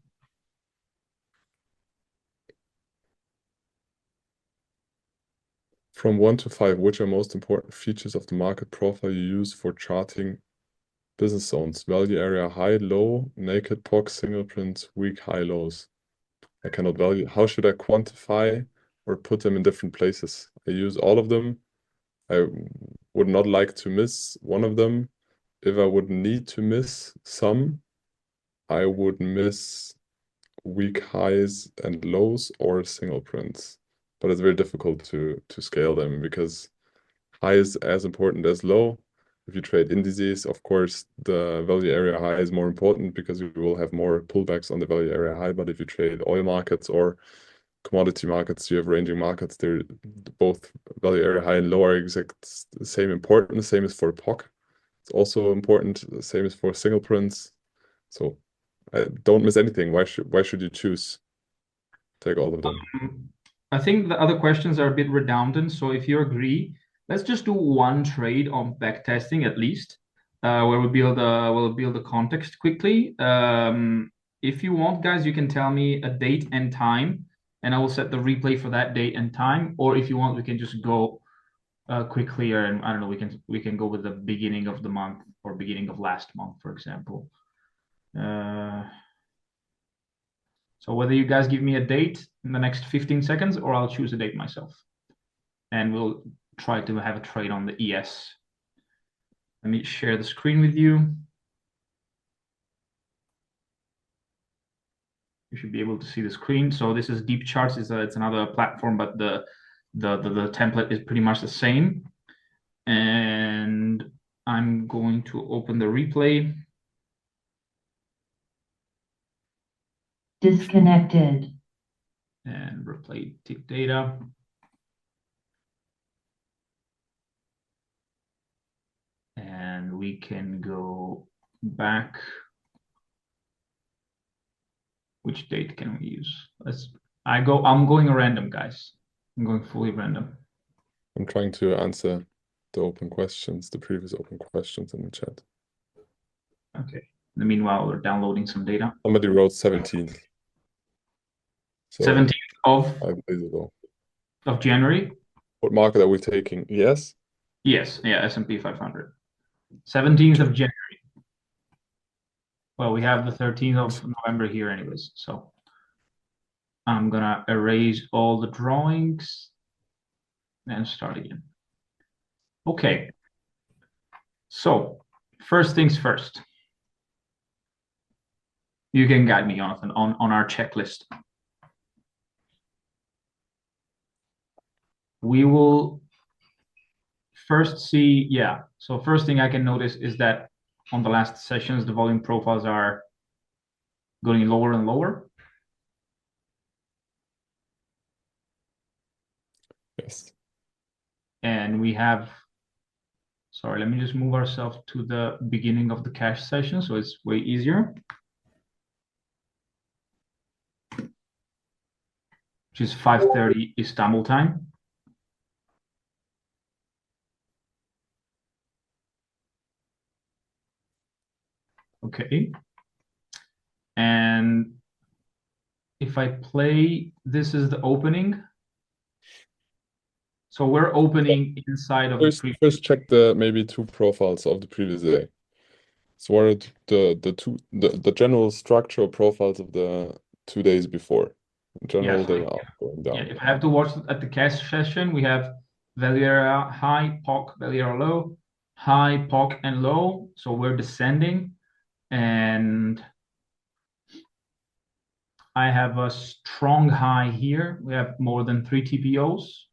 From 1 to 5, which are most important features of the market profile you use for charting business zones? Value area high, low, naked POC, single print, weak, high, lows. I cannot value. How should I quantify or put them in different places? I use all of them. I would not like to miss one of them. If I would need to miss some, I would miss weak highs and lows or single prints. But it's very difficult to scale them because high is as important as low. If you trade indices, of course, the value area high is more important because you will have more pullbacks on the value area high. But if you trade oil markets or commodity markets, you have ranging markets. They're both value area high and low are exact the same importance. Same as for POC. It's also important. The same as for single prints. So don't miss anything. Why should you choose? Take all of them. I think the other questions are a bit redundant. So if you agree, let's just do one trade on backtesting at least, where we'll build a context quickly. If you want, guys, you can tell me a date and time, and I will set the replay for that date and time. Or if you want, we can just go quickly, and I don't know, we can go with the beginning of the month or beginning of last month, for example. So whether you guys give me a date in the next 15 seconds or I'll choose a date myself. And we'll try to have a trade on the ES. Let me share the screen with you. You should be able to see the screen. So this is Deep Charts. It's another platform, but the template is pretty much the same. And I'm going to open the replay. Disconnected. And replay tick data. And we can go back. Which date can we use? I'm going random, guys. I'm going fully random. I'm trying to answer the open questions, the previous open questions in the chat. Okay. In the meanwhile, we're downloading some data. Somebody wrote 17th. So 17th of 5 days ago. Of January? What market are we taking? Yes? Yes, yeah, S&P 500. 17th of January. Well, we have the 13th of November here anyways, so I'm gonna erase all the drawings and start again. Okay. So, first things first. You can guide me, Jonathan, on our checklist. We will first see, yeah. So first thing I can notice is that on the last sessions, the volume profiles are going lower and lower. Yes. And we have, sorry, let me just move ourselves to the beginning of the cash session so it's way easier. Which is 5:30 Istanbul time. Okay. And if I play, this is the opening. So we're opening inside of the previous. First check the maybe two profiles of the previous day. So what are the general structural profiles of the 2 days before? In general, they are going down. Yeah, if I have to watch at the cash session, we have value area high, POC, value area low, high, POC, and low. So we're descending. And I have a strong high here. We have more than 3 TPOs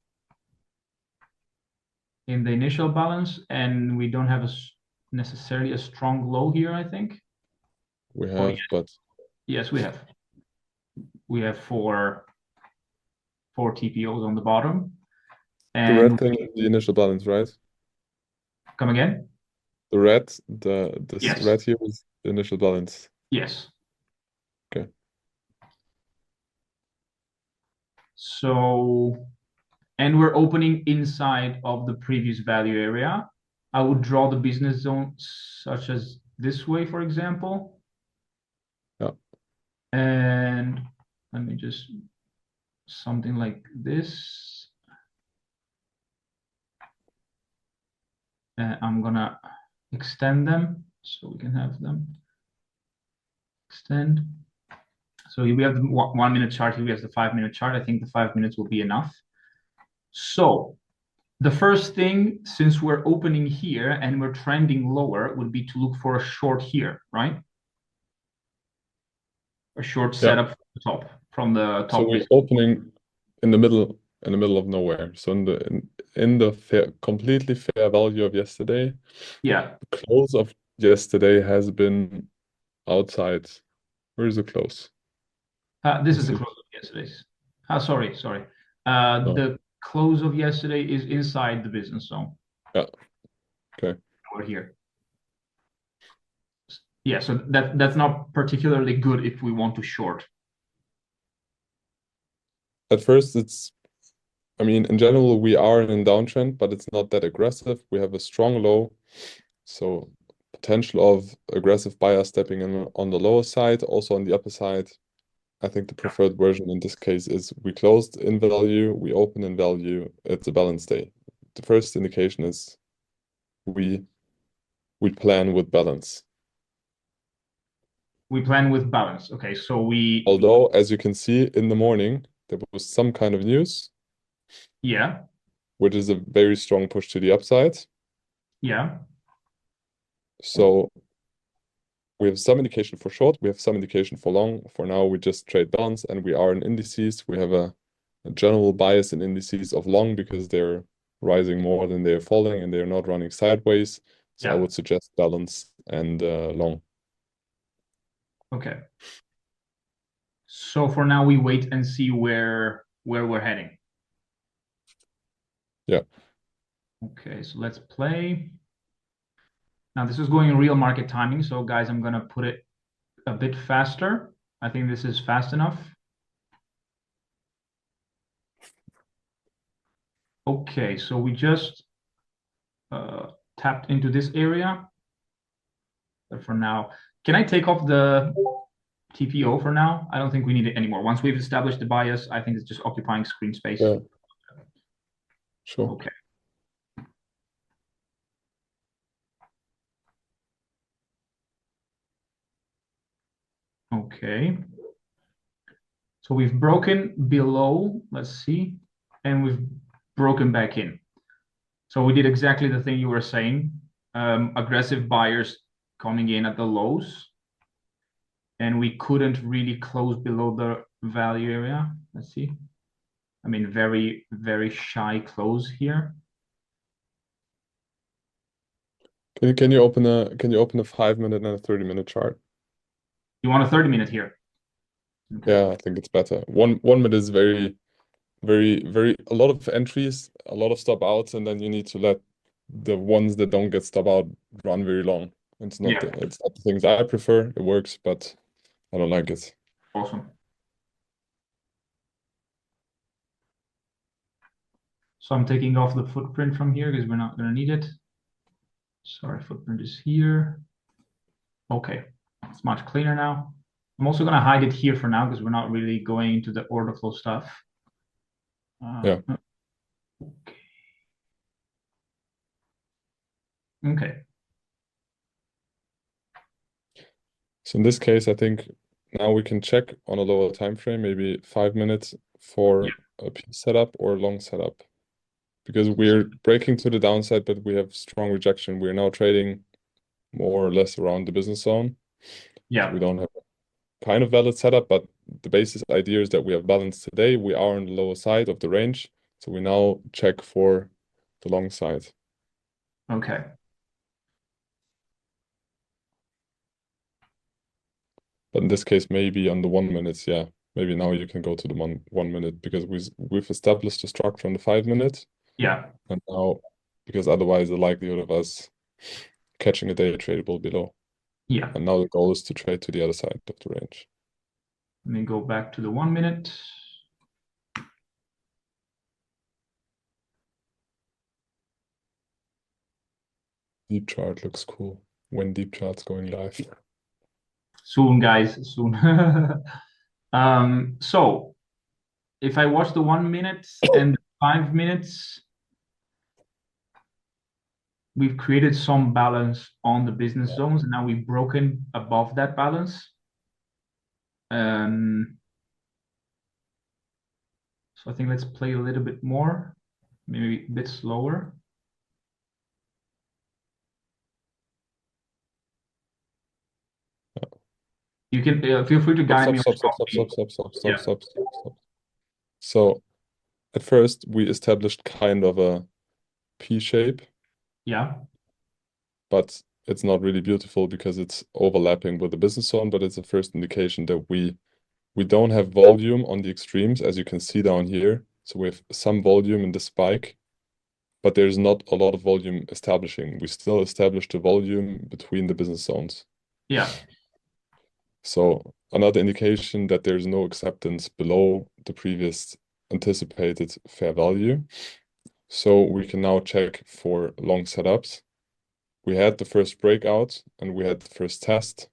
in the initial balance, and we don't have necessarily a strong low here, I think. We have, but yes, we have. We have four TPOs on the bottom. And the red thing is the initial balance, right? Come again? The red, this yes. red here is the initial balance. Yes. Okay. So, and we're opening inside of the previous value area. I would draw the business zone such as this way, for example. Yeah. And let me just, something like this. I'm gonna extend them so we can have them extend. So here we have the 1 minute chart, here we have the 5 minute chart. I think the 5 minutes will be enough. So the first thing, since we're opening here and we're trending lower, would be to look for a short here, right? A short setup from the top. So we're opening in the middle of nowhere. So in the completely fair value of yesterday, yeah, the close of yesterday has been outside. Where is the close? This is the close of yesterday's. Sorry. No. The close of yesterday is inside the business zone. Yeah. Okay. We're here. Yeah, so that's not particularly good if we want to short. At first, I mean, in general, we are in a downtrend, but it's not that aggressive. We have a strong low, so potential of aggressive buyer stepping in on the lower side. Also on the upper side, I think the preferred version in this case is we closed in value, we open in value. It's a balanced day. The first indication is we plan with balance. We plan with balance. Okay, so Although, as you can see in the morning, there was some kind of news, yeah, which is a very strong push to the upside. yeah, So we have some indication for short, we have some indication for long. For now, we just trade bonds and we are in indices. We have a general bias in indices of long because they're rising more than they're falling and they're not running sideways. So I yeah. would suggest balance and long. Okay. So for now, we wait and see where we're heading. Yeah. Okay, so let's play. Now this is going in real market timing. So guys, I'm gonna put it a bit faster. I think this is fast enough. Okay, so we just tapped into this area. But for now, can I take off the TPO for now? I don't think we need it anymore. Once we've established the bias, I think it's just occupying screen space. Yeah, sure. Okay. Okay. So we've broken below, let's see, and we've broken back in. So we did exactly the thing you were saying. Aggressive buyers coming in at the lows, and we couldn't really close below the value area. Let's see. I mean, very, very shy close here. Can you open a 5 minute and a 30 minute chart? You want a 30-minute here? Okay. Yeah, I think it's better. One minute is very, very, very a lot of entries, a lot of stop outs, and then you need to let the ones that don't get stop out run very long. Yeah, It's not the things I prefer. It works, but I don't like it. awesome. So I'm taking off the footprint from here because we're not going to need it. Sorry, footprint is here. Okay, it's much cleaner now. I'm also going to hide it here for now because we're not really going into the order flow stuff. Yeah. Okay. So in this case, I think now we can check on a lower time frame, maybe 5 minutes Yeah. for a P setup or a long setup. Because we're breaking to the downside, but we have strong rejection. We're now trading more or less around the business zone. So Yeah. we don't have a kind of valid setup, but the basis idea is that we have balance today. We are on the lower side of the range. So we now check for the long side. Okay. But in this case, maybe on the 1 minute, yeah. Maybe now you can go to the 1 minute because we've established a structure on the 5 minute. Yeah. And now, because otherwise the likelihood of us catching a day trade will be low. Yeah. And now the goal is to trade to the other side of the range. Let me go back to the 1 minute. Deep chart looks cool. When deep chart's going live. Soon, guys, soon. So if I watch the 1 minute and 5 minutes, we've created some balance on the business zones, and now we've broken above that balance. Um, so I think let's play a little bit more, maybe a bit slower. You can feel free to guide Stop, me on stop, stop, top stop, speed. stop, stop, stop, stop, Yeah, stop, stop, stop. So at first we established kind of a P shape, yeah, but it's not really beautiful because it's overlapping with the business zone, but it's a first indication that we don't have volume on the extremes, as you can see down here. So we have some volume in the spike, but there's not a lot of volume establishing. We still establish the volume between the business zones. yeah, So another indication that there's no acceptance below the previous anticipated fair value. So we can now check for long setups. We had the first breakout and we had the first test,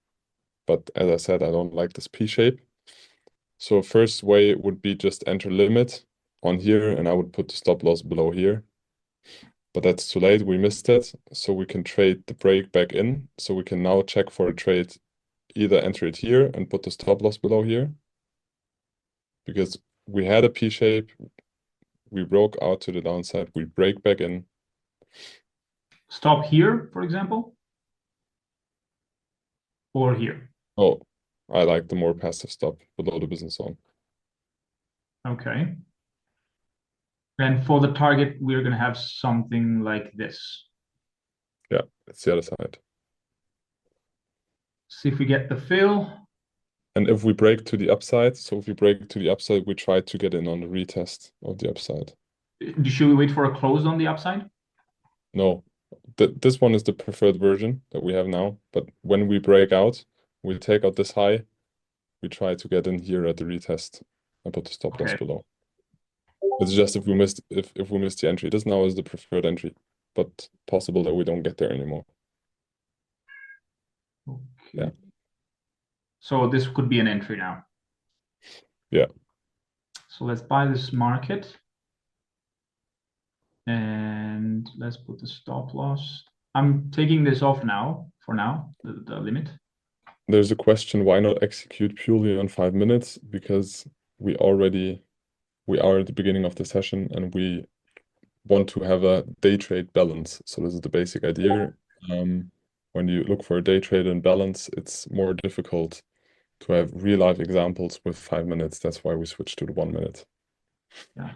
but as I said, I don't like this P shape. So first way would be just enter limit on here, and I would put the stop loss below here. But that's too late, we missed it. So we can trade the break back in. So we can now check for a trade either enter it here and put the stop loss below here, because we had a P shape, we broke out to the downside, we break back in. Stop here, for example, or here. Oh, I like the more passive stop below the business zone. Okay. And for the target, we're going to have something like this. Yeah, it's the other side. See if we get the fill. And if we break to the upside, so if we break to the upside, we try to get in on the retest of the upside. Should we wait for a close on the upside? No, this one is the preferred version that we have now. But when we break out, we take out this high, we try to get in here at the retest and put the stop loss Okay. below. It's just if we missed if we miss the entry. This now is the preferred entry, but possible that we don't get there anymore. Okay. Yeah. So this could be an entry now. Yeah. So let's buy this market. And let's put the stop loss. I'm taking this off now, for now, the limit. There's a question, why not execute purely on 5 minutes? Because we are at the beginning of the session and we want to have a day trade balance. So this is the basic idea. When you look for a day trade and balance, it's more difficult to have real life examples with 5 minutes. That's why we switched to the 1 minute. Yeah.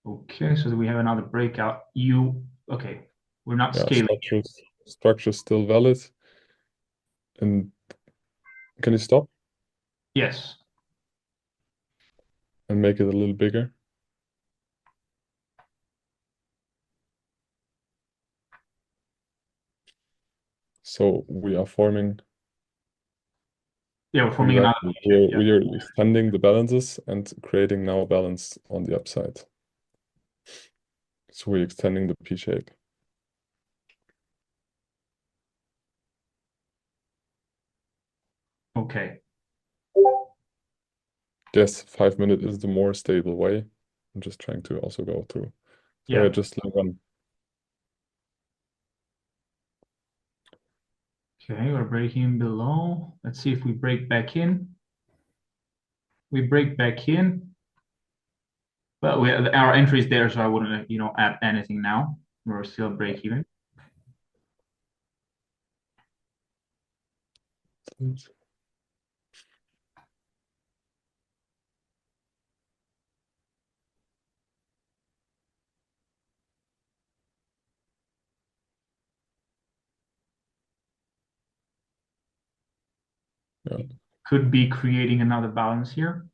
Okay, so we have another breakout. Okay, we're not Yeah, scaling. structure's still valid. And can you stop Yes. and make it a little bigger? So we are forming Yeah, we're forming another exactly. shape. Yeah. We are extending the balances and creating now a balance on the upside. So we're extending the P shape. Okay. Yes, 5 minute is the more stable way. I'm just trying to also go through. So yeah, Yeah. just like one. Okay, we're breaking below. Let's see if we break back in. We break back in. But our entry is there, so I wouldn't, add anything now. We're still break even. Yeah. Could be creating another balance here.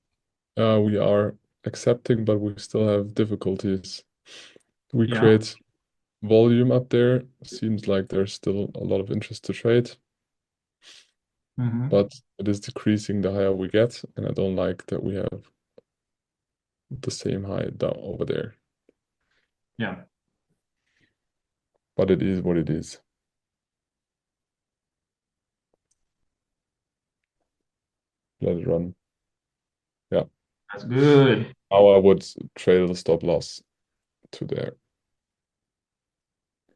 We are accepting, but we still have difficulties. We Yeah. create volume up there. Seems like there's still a lot of interest to trade, Mm-hmm. but it is decreasing the higher we get, and I don't like that we have the same high down over there. Yeah. But it is what it is. Let it run. Yeah. That's good. Now I would trail the stop loss to there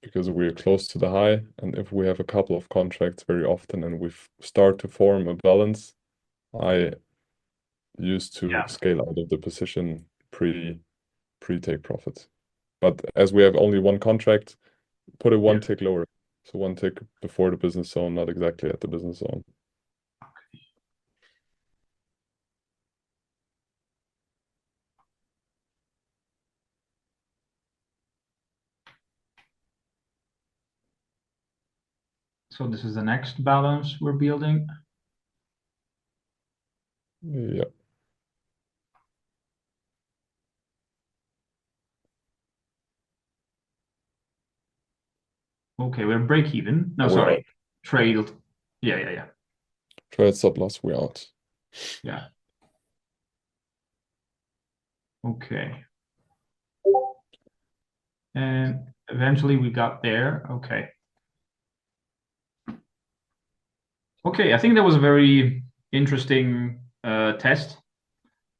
because we're close to the high, and if we have a couple of contracts very often and we start to form a balance, I used to Yeah. scale out of the position pre-take profit. But as we have only one contract, put it Yeah. one tick lower. So one tick before the business zone, not exactly at the business zone. So this is the next balance we're building. Yeah. Okay, we're break even. No, We're sorry. out. Trailed. Yeah. Trade stop loss, we're out. Yeah. Okay. And eventually we got there. Okay. Okay, I think that was a very interesting test.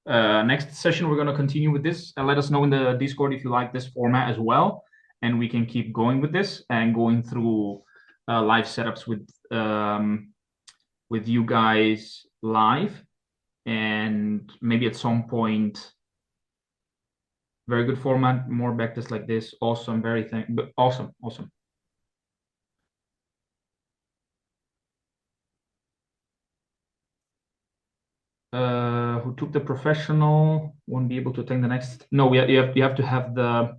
Next session, we're going to continue with this. And let us know in the Discord if you like this format as well. And we can keep going with this and going through live setups with you guys live. And maybe at some point, very good format, more backtests like this. Awesome, awesome, awesome. Who took the professional won't be able to take the next. No, you have to have the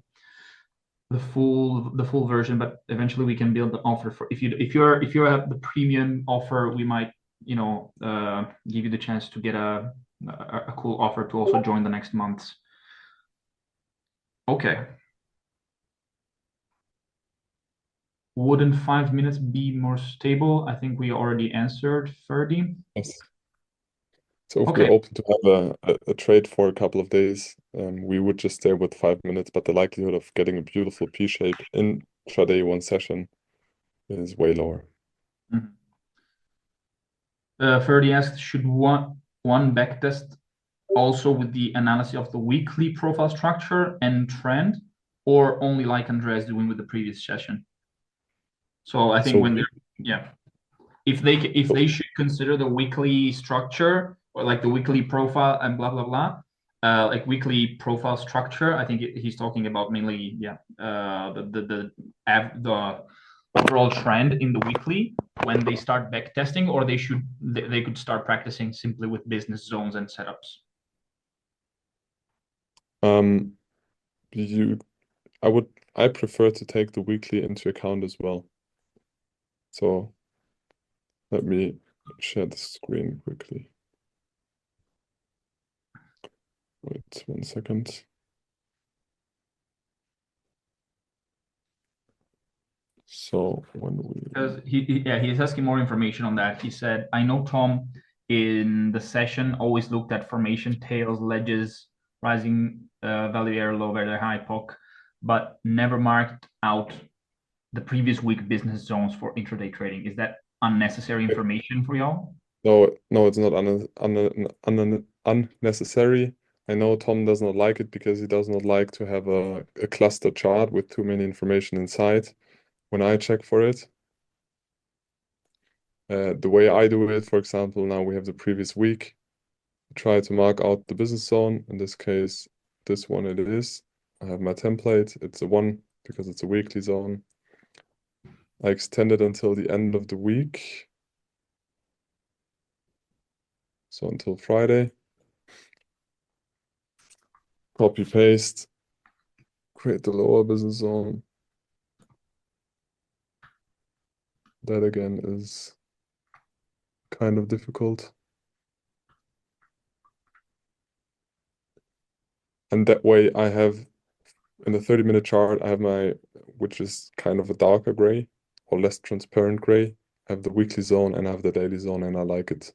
full version, but eventually we can build the offer for if you have the premium offer, we might give you the chance to get a cool offer to also join the next month. Okay. Wouldn't 5 minutes be more stable? I think we already answered 30. Yes. So if we're Okay. open to have a trade for a couple of days, we would just stay with 5 minutes, but the likelihood of getting a beautiful P shape in intraday one session is way lower. Mhm. Ferdy asked, should one backtest also with the analysis of the weekly profile structure and trend, or only like Andreas doing with the previous session? So I think So when they're, yeah, if they should consider the weekly structure or like the weekly profile and blah blah blah, like weekly profile structure, I think he's talking about mainly, yeah, the overall trend in the weekly when they start back testing, or they could start practicing simply with business zones and setups. um, you, I prefer to take the weekly into account as well. So let me share the screen quickly. Wait 1 second. So when we Because he's asking more information on that. He said, I know Tom in the session always looked at formation tails, ledges, rising value area, low value high POC, but never marked out the previous week business zones for intraday trading. Is that unnecessary information for y'all? no, it's not unnecessary. I know Tom does not like it because he does not like to have a cluster chart with too many information inside when I check for it. The way I do it, for example, now we have the previous week. Try to mark out the business zone. In this case, this one it is. I have my template. It's a 1 because it's a weekly zone. I extend it until the end of the week. So until Friday. Copy paste. Create the lower business zone. That again is kind of difficult. And that way I have in the 30-minute chart, I have which is kind of a darker gray or less transparent gray. I have the weekly zone and I have the daily zone, and I like it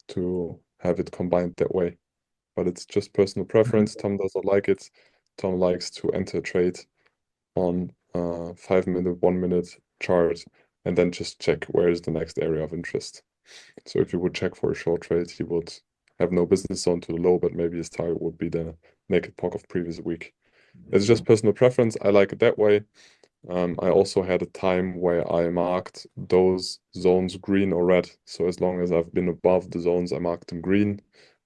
to have it combined that way. But it's just personal preference. Tom does not like it. Tom likes to enter a trade on 5 minute, 1 minute chart and then just check where is the next area of interest. So if you would check for a short trade, he would have no business zone to the low, but maybe his target would be the naked POC of previous week. It's just personal preference. I like it that way. I also had a time where I marked those zones green or red. So as long as I've been above the zones, I marked them green.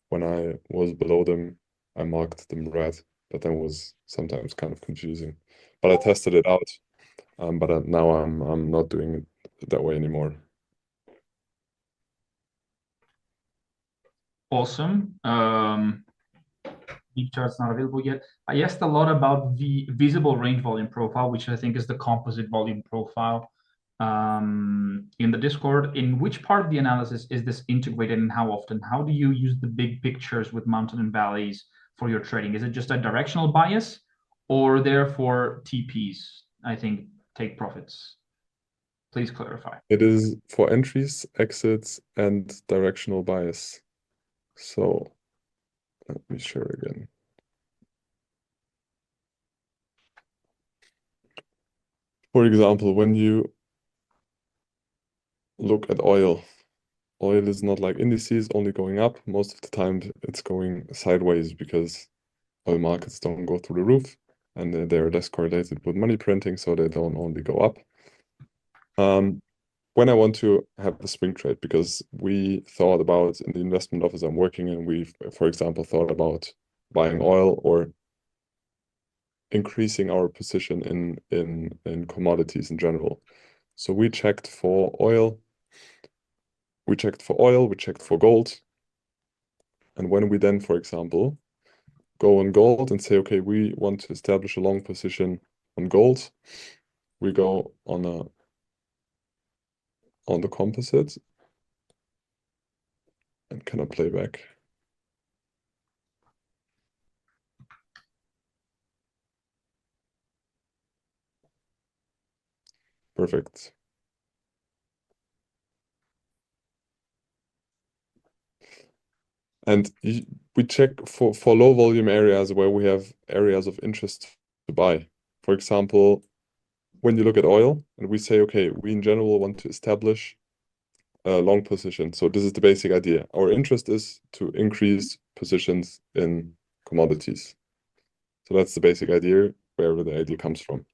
When I was below them, I marked them red. But that was sometimes kind of confusing. But I tested it out. But now I'm not doing it that way anymore. Awesome. Deep chart's not available yet. I asked a lot about the visible range volume profile, which I think is the composite volume profile in the Discord. In which part of the analysis is this integrated and how often? How do you use the big pictures with mountain and valleys for your trading? Is it just a directional bias or therefore TPs? I think take profits. Please clarify. It is for entries, exits, and directional bias. So let me share again. For example, when you look at oil oil is not like indices only going up. Most of the time it's going sideways because oil markets don't go through the roof and they're less correlated with money printing, so they don't only go up. When I want to have a swing trade, because we thought about in the investment office I'm working in, we've, for example, thought about buying oil or increasing our position in commodities in general. So we checked for oil, we checked for gold. And when we then, for example, go on gold and say, okay, we want to establish a long position on gold, we go on the composite and cannot play back. Perfect. And we check for low volume areas where we have areas of interest to buy. For example, when you look at oil and we say, okay, we in general want to establish a long position. So this is the basic idea. Our interest is to increase positions in commodities. So that's the basic idea, wherever the idea comes from.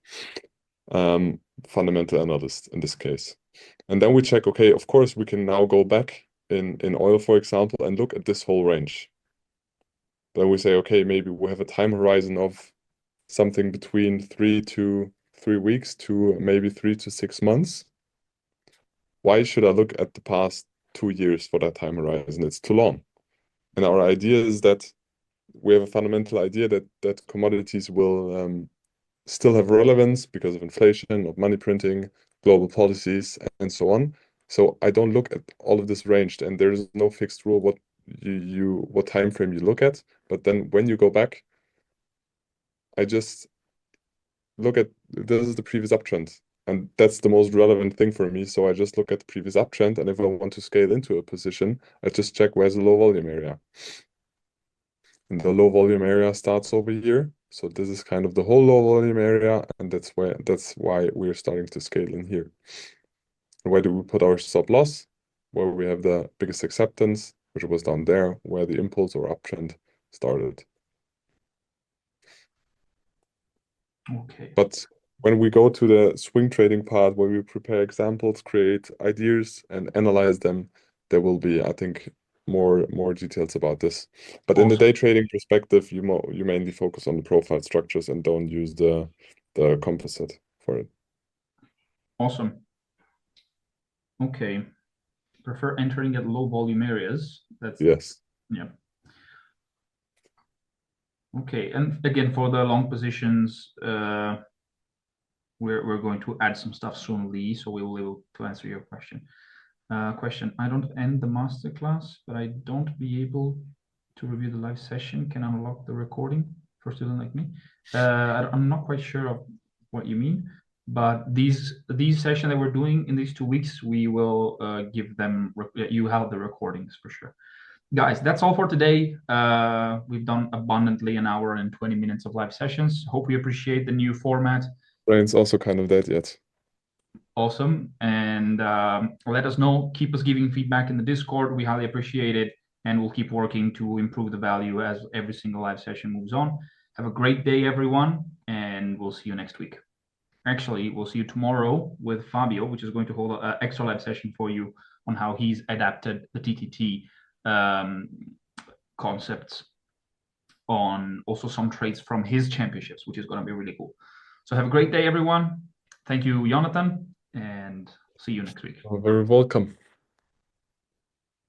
Fundamental analyst in this case. And then we check, okay, of course, we can now go back in oil, for example, and look at this whole range. Then we say, okay, maybe we have a time horizon of something between 3 weeks to maybe 3 to 6 months. Why should I look at the past 2 years for that time horizon? It's too long. And our idea is that we have a fundamental idea that commodities will still have relevance because of inflation, of money printing, global policies, and so on. So I don't look at all of this range, and there is no fixed rule what time frame you look at. But then when you go back, I just look at this is the previous uptrend, and that's the most relevant thing for me. So I just look at the previous uptrend, and if I want to scale into a position, I just check where's the low volume area. And the low volume area starts over here. So this is kind of the whole low volume area, and that's why we're starting to scale in here. And where do we put our stop loss? Where we have the biggest acceptance, which was down there, where the impulse or uptrend started. Okay. But when we go to the swing trading part, where we prepare examples, create ideas, and analyze them, there will be, I think, more details about this. But in the Awesome. day trading perspective, you mainly focus on the profile structures and don't use the composite for it. Awesome. Okay. Prefer entering at low volume areas. That's, Yes. yeah. Okay. And again, for the long positions, we're going to add some stuff soon, Lee. So we will be able to answer your question. Question: I don't end the masterclass, but I don't be able to review the live session. Can I unlock the recording for a student like me? I'm not quite sure of what you mean, but these sessions that we're doing in these 2 weeks, we will give them. You have the recordings for sure. Guys, that's all for today. We've done abundantly an hour and 20 minutes of live sessions. Hope you appreciate the new format. Brian's also kind of that yet. Awesome. And let us know. Keep us giving feedback in the Discord. We highly appreciate it. And we'll keep working to improve the value as every single live session moves on. Have a great day, everyone. And we'll see you next week. Actually, we'll see you tomorrow with Fabio, which is going to hold an extra live session for you on how he's adapted the TTT concepts on also some trades from his championships, which is going to be really cool. So have a great day, everyone. Thank you, Jonathan, and see you next week. You're very welcome.